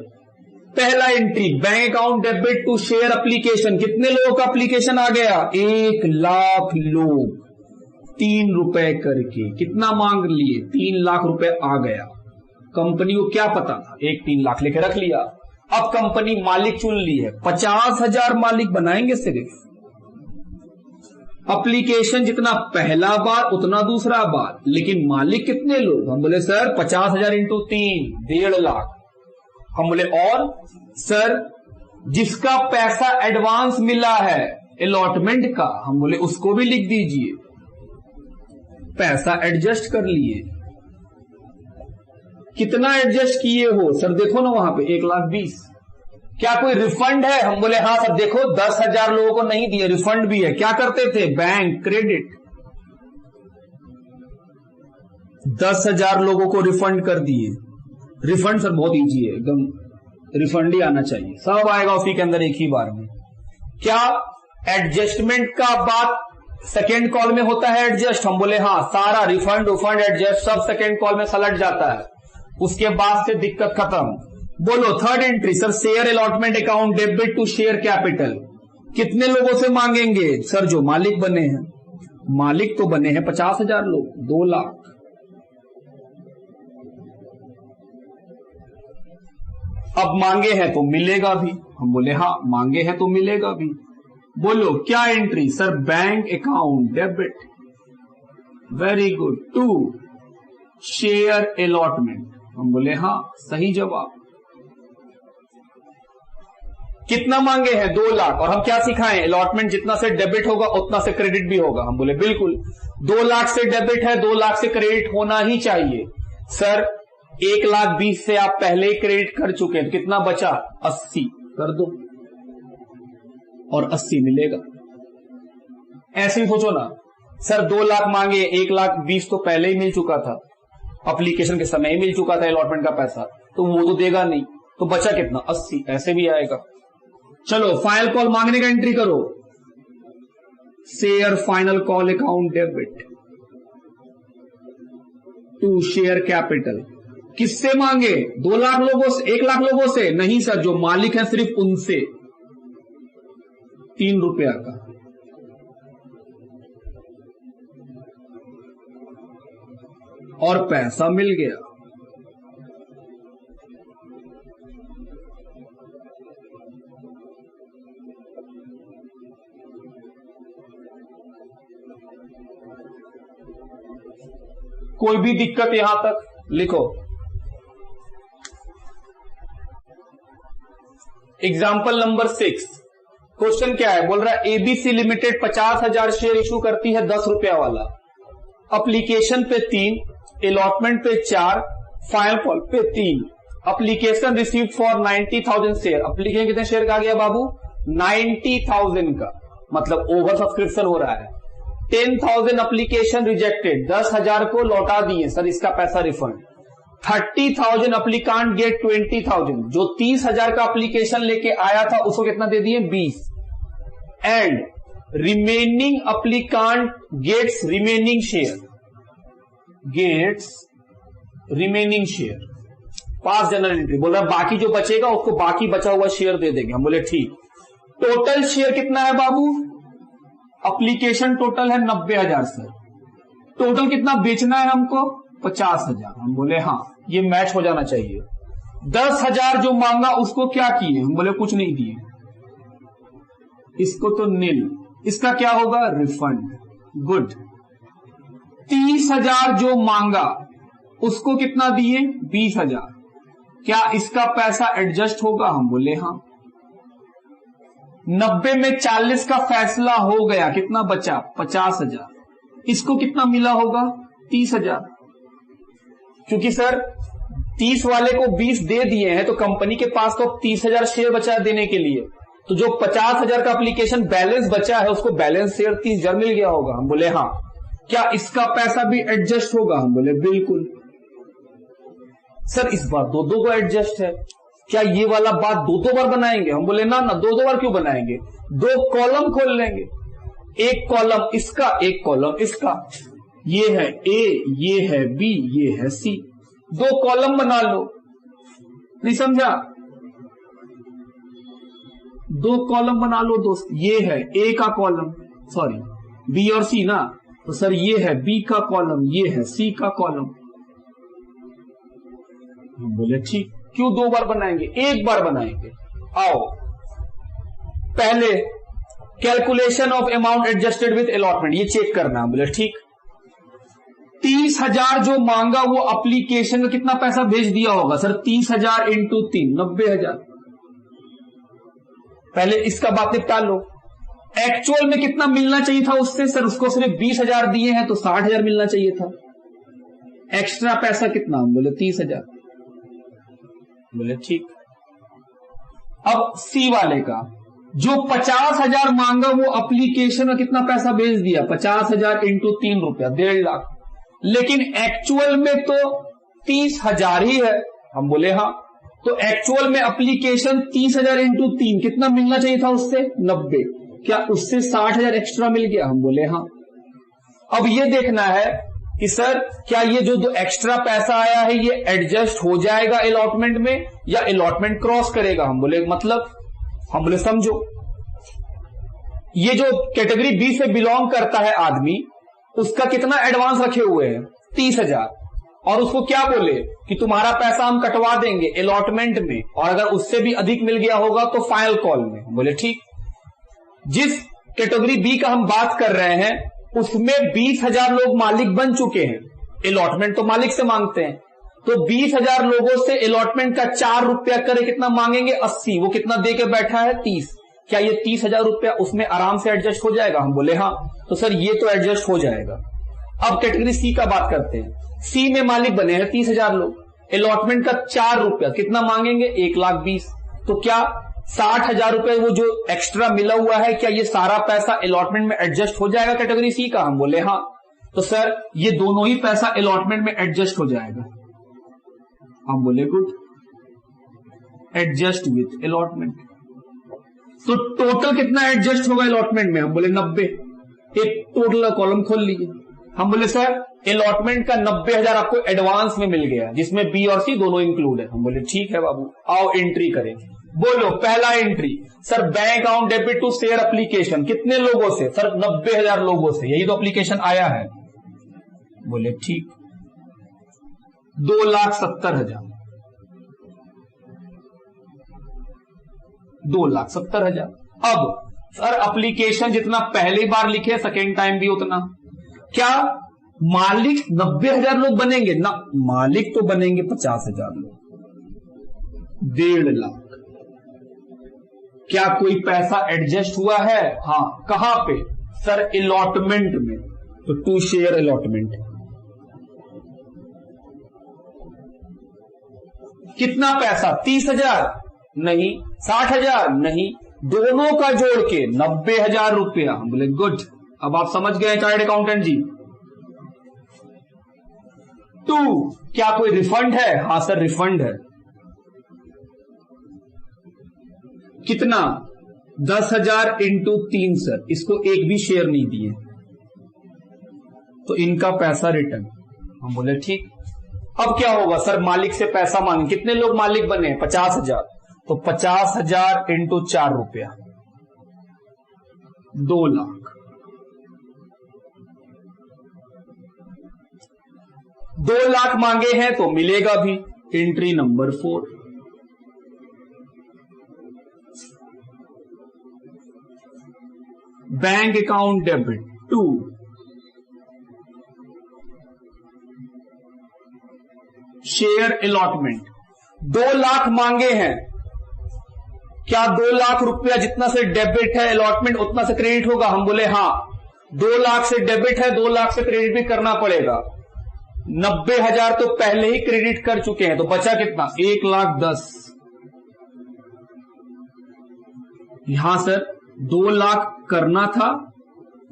पहला entry, bank account debit to share application. कितने लोगों का एप्लीकेशन आ गया? 1,00,000 लोग, 3 रुपए करके। कितना मांग लिए? 3 लाख रुपए आ गया। कंपनी को क्या पता था? 3 लाख लेके रख लिया। अब कंपनी मालिक चुन ली है, 50,000 मालिक बनाएंगे सिर्फ। एप्लीकेशन जितना पहला बार उतना दूसरा बार, लेकिन मालिक कितने लोग? हम बोले सर 50,000 इंटू 3 1.5 लाख। हम बोले और सर जिसका पैसा एडवांस मिला है अलॉटमेंट का, हम बोले उसको भी लिख दीजिए। पैसा एडजस्ट कर लिए। कितना एडजस्ट किए हो? सर देखो ना वहां पे 1,20,000। क्या कोई रिफंड है? हम बोले हाँ सर देखो 10,000 लोगों को नहीं दिए, रिफंड भी है। क्या करते थे? Bank credit. 10,000 लोगों को रिफंड कर दिए। रिफंड सर बहुत इजी है, एकदम रिफंड ही आना चाहिए, सब आएगा उसी के अंदर एक ही बार में। क्या एडजस्टमेंट का बात सेकेंड कॉल में होता है एडजस्ट? हम बोले हाँ, सारा रिफंड उफंड एडजस्ट सब सेकेंड कॉल में सलट जाता है, उसके बाद से दिक्कत खत्म। बोलो third entry sir, share allotment account debit to share capital. कितने लोगों से मांगेंगे? सर जो मालिक बने हैं। मालिक तो बने हैं 50,000 लोग, 2 लाख। अब मांगे हैं तो मिलेगा भी। हम बोले हाँ मांगे हैं तो मिलेगा भी। बोलो क्या entry? Sir bank account debit, very good, to share allotment. हम बोले हाँ सही जवाब। कितना मांगे हैं? 2 लाख। और हम क्या सिखाएं? अलॉटमेंट जितना से डेबिट होगा उतना से क्रेडिट भी होगा। हम बोले बिल्कुल, 2 लाख से डेबिट है, 2 लाख से क्रेडिट होना ही चाहिए। सर 1,20,000 से आप पहले ही क्रेडिट कर चुके हैं, कितना बचा? 80 कर दो और 80 मिलेगा। ऐसे ही सोचो ना, सर 2 लाख मांगे, 1,20,000 तो पहले ही मिल चुका था, एप्लीकेशन के समय ही मिल चुका था अलॉटमेंट का पैसा, तो वो तो देगा नहीं, तो बचा कितना? 80। ऐसे भी आएगा। चलो फाइनल कॉल मांगने का एंट्री करो। Share final call account debit to share capital. किससे मांगे? 2 लाख लोगों से, 1 लाख लोगों से नहीं सर, जो मालिक है सिर्फ उनसे। ₹3 का, और पैसा मिल गया। कोई भी दिक्कत यहां तक? लिखो। एग्जाम्पल नंबर 6, क्वेश्चन क्या है? बोल रहा है एबीसी लिमिटेड 50,000 शेयर इशू करती है ₹10 वाला, अप्लीकेशन पे 3, अलॉटमेंट पे 4, फाइनल कॉल पे 3। Application receive for 90,000 share. Application कितने शेयर का आ गया बाबू? 90,000 का, मतलब ओवर सब्सक्रिप्शन हो रहा है। 10,000 अप्लीकेशन रिजेक्टेड, 10,000 को लौटा दिए सर, इसका पैसा रिफंड। 30,000 अप्लीकांट गेट 20,000, जो 30,000 का अप्लीकेशन लेके आया था उसको कितना दे दिए? 20। And remaining applicant gets remaining share, gets remaining share. Pass general entry बोल रहा है बाकी जो बचेगा उसको बाकी बचा हुआ शेयर दे देंगे। हम बोले ठीक। टोटल शेयर कितना है बाबू? अप्लीकेशन टोटल है 90,000 सर। टोटल कितना बेचना है हमको? 50,000। हम बोले हाँ, ये मैच हो जाना चाहिए। 10,000 जो मांगा उसको क्या किए? हम बोले कुछ नहीं दिए, इसको तो नील। इसका क्या होगा? रिफंड। गुड। 30,000 जो मांगा उसको कितना दिए? 20,000। क्या इसका पैसा एडजस्ट होगा? हम बोले हाँ। 90 में 40 का फैसला हो गया, कितना बचा? 50,000। इसको कितना मिला होगा? 30,000। क्योंकि सर 30 वाले को 20 दे दिए हैं तो कंपनी के पास तो 30,000 शेयर बचा है देने के लिए, तो जो 50,000 का एप्लीकेशन बैलेंस बचा है उसको बैलेंस शेयर 30,000 मिल गया होगा। हम बोले हाँ। क्या इसका पैसा भी एडजस्ट होगा? हम बोले बिल्कुल। सर इस बार दो को एडजस्ट है, क्या ये वाला बात दो बार बनाएंगे? हम बोले ना ना, दो बार क्यों बनाएंगे? 2 कॉलम खोल लेंगे, एक कॉलम इसका, एक कॉलम इसका। ये है ए, ये है बी, ये है सी। 2 कॉलम बना लो। नहीं समझा? 2 कॉलम बना लो दोस्त। ये है ए का कॉलम, सॉरी बी और सी ना, तो सर ये है बी का कॉलम, ये है सी का कॉलम। हम बोले ठीक। क्यों 2 बार बनाएंगे? एक बार बनाएंगे। आओ, पहले calculation of amount adjusted with allotment, ये चेक करना। बोले ठीक। 30,000 जो मांगा वो एप्लीकेशन का कितना पैसा भेज दिया होगा? Sir 30,000 into 3, 90,000। पहले इसका बात निपटा लो। एक्चुअल में कितना मिलना चाहिए था उससे? सर उसको सिर्फ 20,000 दिए हैं तो 60,000 मिलना चाहिए था। एक्स्ट्रा पैसा कितना? बोले 30,000। बोले ठीक। अब सी वाले का जो 50,000 मांगा वो एप्लीकेशन का कितना पैसा भेज दिया? 50,000 इंटू 3 रुपया, 1.5 लाख। लेकिन एक्चुअल में तो 30,000 ही है। हम बोले हाँ। तो एक्चुअल में एप्लीकेशन 30,000 इंटू 3 कितना मिलना चाहिए था उससे? 90। क्या उससे 60,000 एक्स्ट्रा मिल गया? हम बोले हाँ। अब ये देखना है कि सर क्या ये जो एक्स्ट्रा पैसा आया है ये एडजस्ट हो जाएगा अलॉटमेंट में या अलॉटमेंट क्रॉस करेगा? हम बोले मतलब, हम बोले समझो, ये जो कैटेगरी बी से बिलोंग करता है आदमी, उसका कितना एडवांस रखे हुए हैं? 30,000। और उसको क्या बोले कि तुम्हारा पैसा हम कटवा देंगे अलॉटमेंट में, और अगर उससे भी अधिक मिल गया होगा तो फाइनल कॉल में। बोले ठीक। जिस कैटेगरी बी का हम बात कर रहे हैं उसमें 20,000 लोग मालिक बन चुके हैं। अलॉटमेंट तो मालिक से मांगते हैं, तो 20,000 लोगों से अलॉटमेंट का 4 रुपया करे कितना मांगेंगे? 80। वो कितना दे के बैठा है? 30। क्या ये 30,000 रुपया उसमें आराम से एडजस्ट हो जाएगा? हम बोले हाँ। तो सर ये तो एडजस्ट हो जाएगा। अब कैटेगरी सी का बात करते हैं। सी में मालिक बने हैं 30,000 लोग, अलॉटमेंट का 4 रुपया कितना मांगेंगे? 1,20,000। तो क्या 60,000 रुपए वो जो एक्स्ट्रा मिला हुआ है, क्या ये सारा पैसा अलॉटमेंट में एडजस्ट हो जाएगा कैटेगरी सी का? हम बोले हाँ। तो सर ये दोनों ही पैसा अलॉटमेंट में एडजस्ट हो जाएगा। हम बोले गुड, एडजस्ट विथ अलॉटमेंट। तो टोटल कितना एडजस्ट होगा अलॉटमेंट में? हम बोले 90। एक टोटल का कॉलम खोल लीजिए। हम बोले सर अलॉटमेंट का 90,000 आपको एडवांस में मिल गया जिसमें बी और सी दोनों इंक्लूड है। हम बोले ठीक है बाबू, आओ एंट्री करें। बोलो पहला entry sir, bank account debit to share application, कितने लोगों से सर? 90,000 लोगों से, यही तो एप्लीकेशन आया है। बोले ठीक। 2,70,000, 2,70,000। अब सर एप्लीकेशन जितना पहली बार लिखे सेकेंड टाइम भी उतना, क्या मालिक 90,000 लोग बनेंगे ना? मालिक तो बनेंगे 50,000 लोग, 1.5 लाख। क्या कोई पैसा एडजस्ट हुआ है? हाँ, कहां पे सर? अलॉटमेंट में, तो 2 शेयर अलॉटमेंट। कितना पैसा? 30,000 नहीं, 60,000 नहीं, दोनों का जोड़ के 90,000 रुपया। हम बोले गुड, अब आप समझ गए चार्टर्ड अकाउंटेंट जी। 2, क्या कोई रिफंड है? हाँ सर रिफंड है। कितना? 10,000 इंटू 3 सर, इसको एक भी शेयर नहीं दिए, तो इनका पैसा रिटर्न। हम बोले ठीक। अब क्या होगा सर? मालिक से पैसा मांगे, कितने लोग मालिक बने? 50,000, तो 50,000 इंटू 4 रुपया, 2 लाख। 2 लाख मांगे हैं तो मिलेगा भी। Entry number 4। Bank account debit to share allotment, 2 lakh मांगे हैं। क्या 2 लाख रुपया जितना से डेबिट है अलॉटमेंट उतना से क्रेडिट होगा? हम बोले हाँ। 2 लाख से डेबिट है, 2 लाख से क्रेडिट भी करना पड़ेगा। 90,000 तो पहले ही क्रेडिट कर चुके हैं, तो बचा कितना? 1,10,000। यहां सर 2 लाख करना था,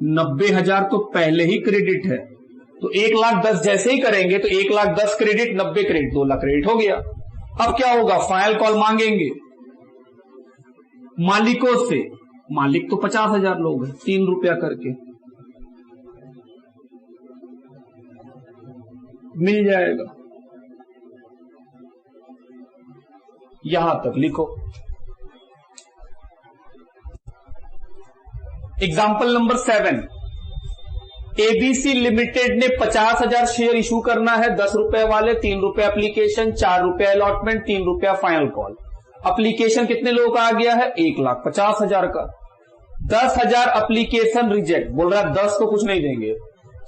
90,000 तो पहले ही क्रेडिट है, तो 1,10,000 जैसे ही करेंगे तो 1,10,000 क्रेडिट, 90 क्रेडिट, 2 लाख क्रेडिट हो गया। अब क्या होगा? फाइनल कॉल मांगेंगे मालिकों से। मालिक तो 50,000 लोग हैं, 3 रुपया करके मिल जाएगा। यहां तक लिखो। एग्जाम्पल नंबर 7, एबीसी लिमिटेड ने 50,000 शेयर इशू करना है, 10 रुपए वाले, 3 रुपए एप्लीकेशन, 4 रुपए अलॉटमेंट, 3 रुपया फाइनल कॉल। एप्लीकेशन कितने लोगों का आ गया है? 1,50,000 का। 10,000 एप्लीकेशन रिजेक्ट, बोल रहा है 10 को कुछ नहीं देंगे।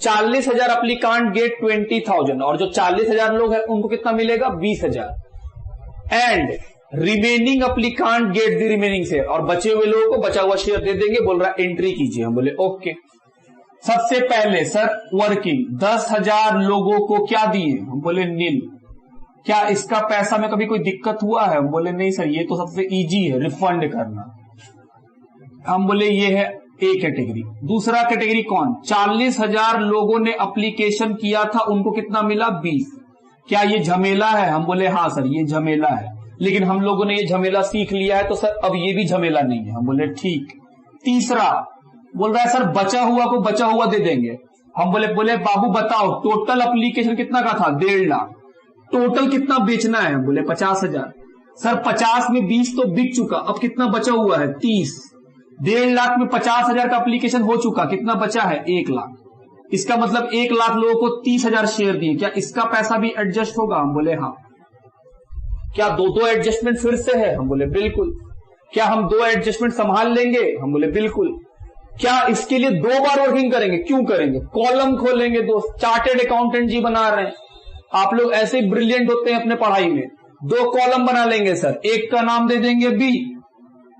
40,000 एप्लीकांट गेट 20,000, और जो 40,000 लोग हैं उनको कितना मिलेगा? 20,000। And remaining applicant get the remaining share, और बचे हुए लोगों को बचा हुआ शेयर दे देंगे। बोल रहा एंट्री कीजिए। हम बोले ओके। सबसे पहले सर वर्किंग 10,000 लोगों को क्या दिए? हम बोले नील। क्या इसका पैसा में कभी कोई दिक्कत हुआ है? हम बोले नहीं सर, ये तो सबसे इजी है रिफंड करना। हम बोले ये है ए कैटेगरी। दूसरा कैटेगरी कौन? 40,000 लोगों ने एप्लीकेशन किया था, उनको कितना मिला? 20। क्या ये झमेला है? हम बोले हाँ सर ये झमेला है, लेकिन हम लोगों ने ये झमेला सीख लिया है, तो सर अब ये भी झमेला नहीं है। हम बोले ठीक। तीसरा बोल रहा है सर बचा हुआ को बचा हुआ दे देंगे। हम बोले बाबू बताओ टोटल एप्लीकेशन कितना का था? 1.5 लाख। टोटल कितना बेचना है? हम बोले 50,000। सर 50 में 20 तो बिक चुका, अब कितना बचा हुआ है? 30। 1.5 लाख में 50,000 का एप्लीकेशन हो चुका, कितना बचा है? 1 लाख। इसका मतलब 1 लाख लोगों को 30,000 शेयर दिए, क्या इसका पैसा भी एडजस्ट होगा? हम बोले हाँ। क्या 2 एडजस्टमेंट फिर से है? हम बोले बिल्कुल। क्या हम 2 एडजस्टमेंट संभाल लेंगे? हम बोले बिल्कुल। क्या इसके लिए 2 बार वर्किंग करेंगे? क्यों करेंगे? कॉलम खोलेंगे दोस्त, चार्टेड अकाउंटेंट जी बना रहे हैं, आप लोग ऐसे ही ब्रिलियंट होते हैं अपने पढ़ाई में। 2 कॉलम बना लेंगे सर, एक का नाम दे देंगे बी।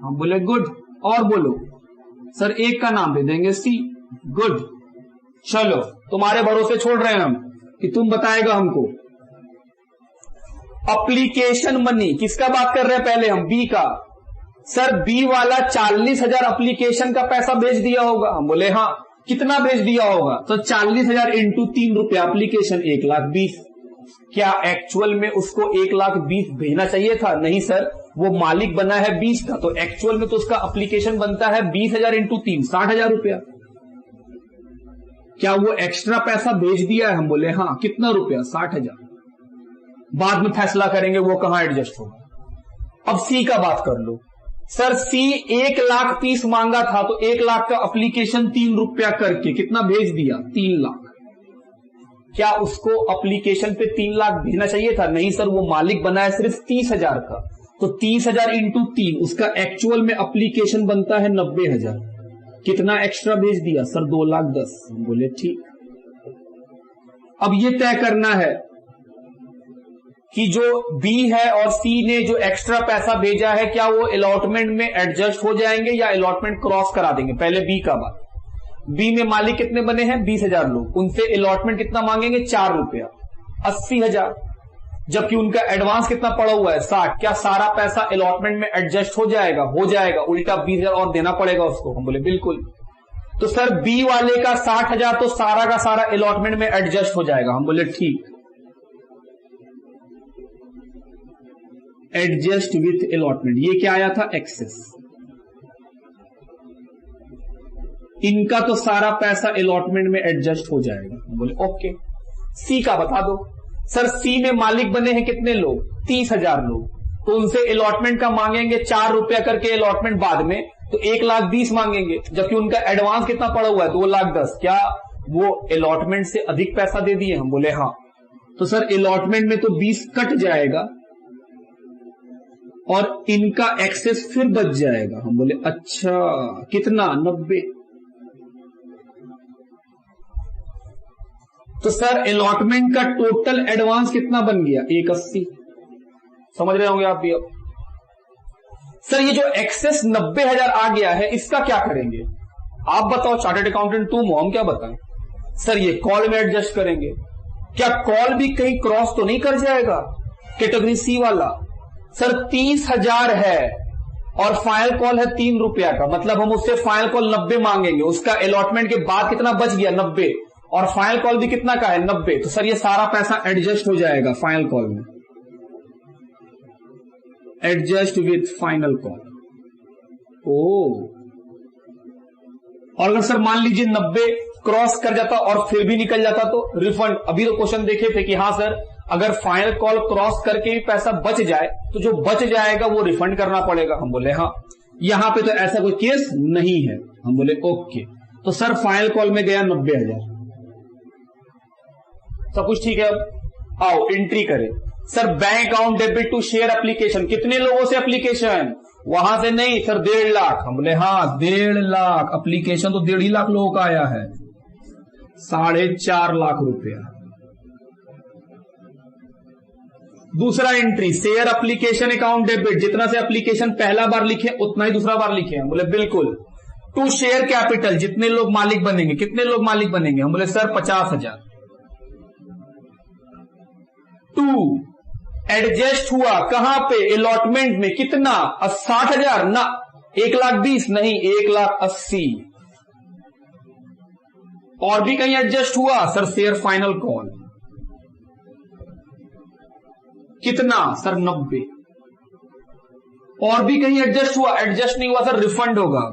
हम बोले गुड। और बोलो सर एक का नाम दे देंगे सी। गुड। चलो तुम्हारे भरोसे छोड़ रहे हैं हम कि तुम बताएगा हमको। एप्लीकेशन मनी किसका बात कर रहे हैं? पहले हम बी का। सर बी वाला 40,000 एप्लीकेशन का पैसा भेज दिया होगा। हम बोले हाँ। कितना भेज दिया होगा? तो 40,000 इंटू 3 रुपया एप्लीकेशन 1,20,000। क्या एक्चुअल में उसको 1,20,000 भेजना चाहिए था? नहीं सर, वो मालिक बना है 20 का, तो एक्चुअल में तो उसका एप्लीकेशन बनता है 20,000 इंटू 3, 60,000 रुपया। क्या वो एक्स्ट्रा पैसा भेज दिया है? हम बोले हाँ। कितना रुपया? 60,000। बाद में फैसला करेंगे वो कहां एडजस्ट होगा। अब सी का बात कर लो। सर सी 1,00,000 पीस मांगा था, तो 1,00,000 का एप्लीकेशन 3 रुपया करके कितना भेज दिया? 3,00,000। क्या उसको एप्लीकेशन पे 3,00,000 भेजना चाहिए था? नहीं सर, वो मालिक बना है सिर्फ 30,000 का, तो 30,000 इंटू 3, उसका एक्चुअल में एप्लीकेशन बनता है 90,000। कितना एक्स्ट्रा भेज दिया? सर 2,10,000। बोले ठीक। अब ये तय करना है कि जो बी है और सी ने जो एक्स्ट्रा पैसा भेजा है, क्या वो अलॉटमेंट में एडजस्ट हो जाएंगे या अलॉटमेंट क्रॉस करा देंगे? पहले बी का बात। बी में मालिक कितने बने हैं? 20,000 लोग। उनसे अलॉटमेंट कितना मांगेंगे? 4 रुपया, 80,000। जबकि उनका एडवांस कितना पड़ा हुआ है? 60। क्या सारा पैसा अलॉटमेंट में एडजस्ट हो जाएगा? हो जाएगा। उल्टा 20,000 और देना पड़ेगा उसको। हम बोले बिल्कुल। तो सर बी वाले का 60,000 तो सारा का सारा अलॉटमेंट में एडजस्ट हो जाएगा। हम बोले ठीक। एडजस्ट विथ अलॉटमेंट, ये क्या आया था? एक्सेस। इनका तो सारा पैसा अलॉटमेंट में एडजस्ट हो जाएगा। बोले ओके। सी का बता दो। सर सी में मालिक बने हैं कितने लोग? 30,000 लोग। तो उनसे अलॉटमेंट का मांगेंगे 4 रुपया करके अलॉटमेंट बाद में, तो 1,20,000 मांगेंगे। जबकि उनका एडवांस कितना पड़ा हुआ है? 2,10,000। क्या वो अलॉटमेंट से अधिक पैसा दे दिए? हम बोले हाँ। तो सर अलॉटमेंट में तो 20 कट जाएगा और इनका एक्सेस फिर बच जाएगा। हम बोले अच्छा, कितना? 90। तो सर अलॉटमेंट का टोटल एडवांस कितना बन गया? 180। समझ रहे होंगे आप भी। अब सर ये जो एक्सेस 90,000 आ गया है, इसका क्या करेंगे? आप बताओ, चार्टर्ड अकाउंटेंट तुम हो, हम क्या बताएं? सर ये कॉल में एडजस्ट करेंगे। क्या कॉल भी कहीं क्रॉस तो नहीं कर जाएगा? कैटेगरी सी वाला। सर 30,000 है और फाइनल कॉल है 3 रुपया का, मतलब हम उससे फाइनल कॉल 90 मांगेंगे। उसका अलॉटमेंट के बाद कितना बच गया? 90। और फाइनल कॉल भी कितना का है? 90। तो सर ये सारा पैसा एडजस्ट हो जाएगा फाइनल कॉल में। Adjust with final call. ओ, और अगर सर मान लीजिए 90 क्रॉस कर जाता और फिर भी निकल जाता तो रिफंड। अभी तो क्वेश्चन देखे थे कि हाँ सर, अगर फाइनल कॉल क्रॉस करके भी पैसा बच जाए तो जो बच जाएगा वो रिफंड करना पड़ेगा। हम बोले हाँ। यहां पे तो ऐसा कोई केस नहीं है। हम बोले ओके। तो सर फाइनल कॉल में गया 90,000। सब कुछ ठीक है। अब आओ एंट्री करें। Sir bank account debit to share application, कितने लोगों से एप्लीकेशन? वहां से नहीं सर, 1.5 लाख। हम बोले हाँ 1.5 लाख एप्लीकेशन तो 1.5 लाख लोगों का आया है, 4.5 लाख रुपया। दूसरा entry, share application account debit, जितना से एप्लीकेशन पहला बार लिखे उतना ही दूसरा बार लिखे। हम बोले बिल्कुल। टू शेयर कैपिटल, जितने लोग मालिक बनेंगे, कितने लोग मालिक बनेंगे? हम बोले सर 50,000। टू एडजस्ट हुआ कहां पे? अलॉटमेंट में। कितना? 60,000 ना, 1,20,000 नहीं, 1,80,000। और भी कहीं एडजस्ट हुआ? Sir share final call. कितना? सर 90। और भी कहीं एडजस्ट हुआ? एडजस्ट नहीं हुआ सर, रिफंड होगा।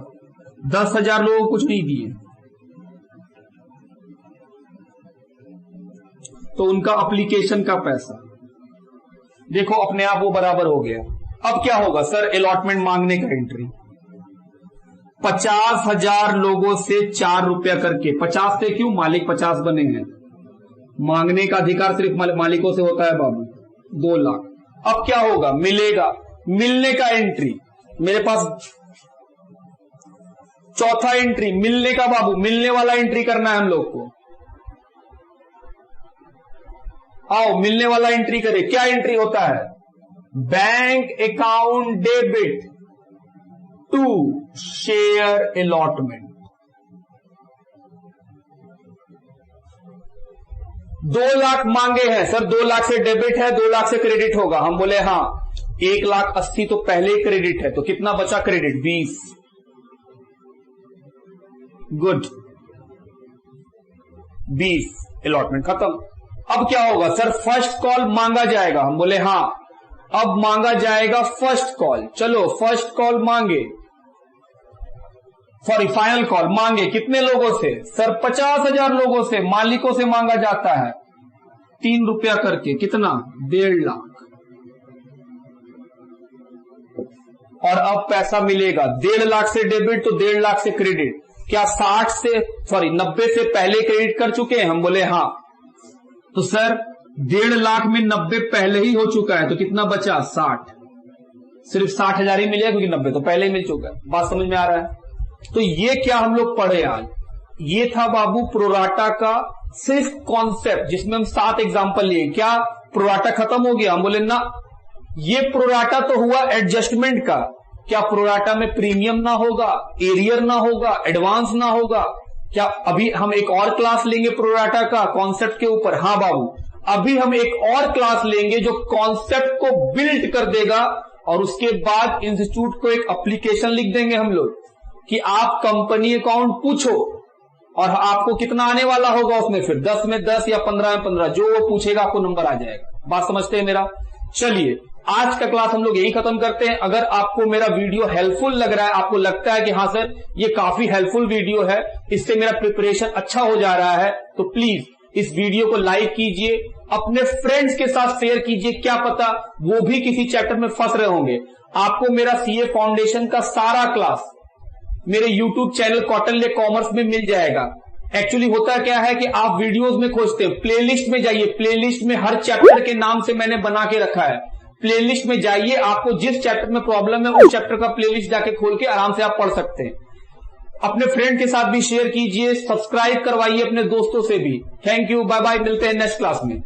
10,000 लोगों को कुछ नहीं दिए तो उनका एप्लीकेशन का पैसा देखो अपने आप वो बराबर हो गया। अब क्या होगा? सर अलॉटमेंट मांगने का एंट्री, 50,000 लोगों से 4 रुपया करके। 50 से क्यों? मालिक 50 बने हैं। मांगने का अधिकार सिर्फ मालिकों से होता है बाबू। 2 लाख। अब क्या होगा? मिलेगा। मिलने का एंट्री मेरे पास। चौथा एंट्री मिलने का बाबू, मिलने वाला एंट्री करना है हम लोग को। आओ मिलने वाला एंट्री करें। क्या एंट्री होता है? Bank account debit to share allotment. 2 lakh मांगे हैं सर, 2 लाख से डेबिट है, 2 लाख से क्रेडिट होगा। हम बोले हाँ। 1,80,000 तो पहले ही क्रेडिट है, तो कितना बचा क्रेडिट? 20। गुड, 20 अलॉटमेंट खत्म। अब क्या होगा? सर फर्स्ट कॉल मांगा जाएगा। हम बोले हाँ। अब मांगा जाएगा फर्स्ट कॉल। चलो फर्स्ट कॉल मांगे, सॉरी फाइनल कॉल मांगे। कितने लोगों से? सर 50,000 लोगों से, मालिकों से मांगा जाता है 3 रुपया करके। कितना? 1.5 लाख। और अब पैसा मिलेगा 1.5 लाख से डेबिट तो 1.5 लाख से क्रेडिट। क्या 90 से पहले क्रेडिट कर चुके हैं? हम बोले हाँ। तो सर 1.5 लाख में 90 पहले ही हो चुका है, तो कितना बचा? 60। सिर्फ 60,000 ही मिलेगा क्योंकि 90 तो पहले ही मिल चुका है। बात समझ में आ रहा है? तो ये क्या हम लोग पढ़े आज? ये था बाबू प्रोराटा का सिर्फ कॉन्सेप्ट, जिसमें हम 7 एग्जांपल लिए। क्या प्रोराटा खत्म हो गया? हम बोले ना, ये प्रोराटा तो हुआ एडजस्टमेंट का। क्या प्रोराटा में प्रीमियम ना होगा, एरियर ना होगा, एडवांस ना होगा? क्या अभी हम एक और क्लास लेंगे प्रोराटा का कॉन्सेप्ट के ऊपर? हाँ बाबू, अभी हम एक और क्लास लेंगे जो कॉन्सेप्ट को बिल्ड कर देगा, और उसके बाद इंस्टीट्यूट को एक एप्लीकेशन लिख देंगे हम लोग कि आप कंपनी अकाउंट पूछो और आपको कितना आने वाला होगा उसमें, फिर 10 में 10 या 15 में 15, जो वो पूछेगा आपको नंबर आ जाएगा। बात समझते हैं मेरा? चलिए आज का क्लास हम लोग यही खत्म करते हैं। अगर आपको मेरा वीडियो हेल्पफुल लग रहा है, आपको लगता है कि हाँ सर ये काफी हेल्पफुल वीडियो है, इससे मेरा प्रिपरेशन अच्छा हो जा रहा है, तो प्लीज इस वीडियो को लाइक कीजिए, अपने फ्रेंड्स के साथ शेयर कीजिए। क्या पता वो भी किसी चैप्टर में फंस रहे होंगे। आपको मेरा सीए फाउंडेशन का सारा क्लास मेरे यूट्यूब चैनल कौटिल्य कॉमर्स में मिल जाएगा। एक्चुअली होता क्या है कि आप वीडियोस में खोजते हैं, प्लेलिस्ट में जाइए, प्लेलिस्ट में हर चैप्टर के नाम से मैंने बना के रखा है। प्लेलिस्ट में जाइए, आपको जिस चैप्टर में प्रॉब्लम है उस चैप्टर का प्लेलिस्ट जाके खोल के आराम से आप पढ़ सकते हैं। अपने फ्रेंड के साथ भी शेयर कीजिए, सब्सक्राइब करवाइए अपने दोस्तों से भी। थैंक यू, बाय बाय, मिलते हैं नेक्स्ट क्लास में।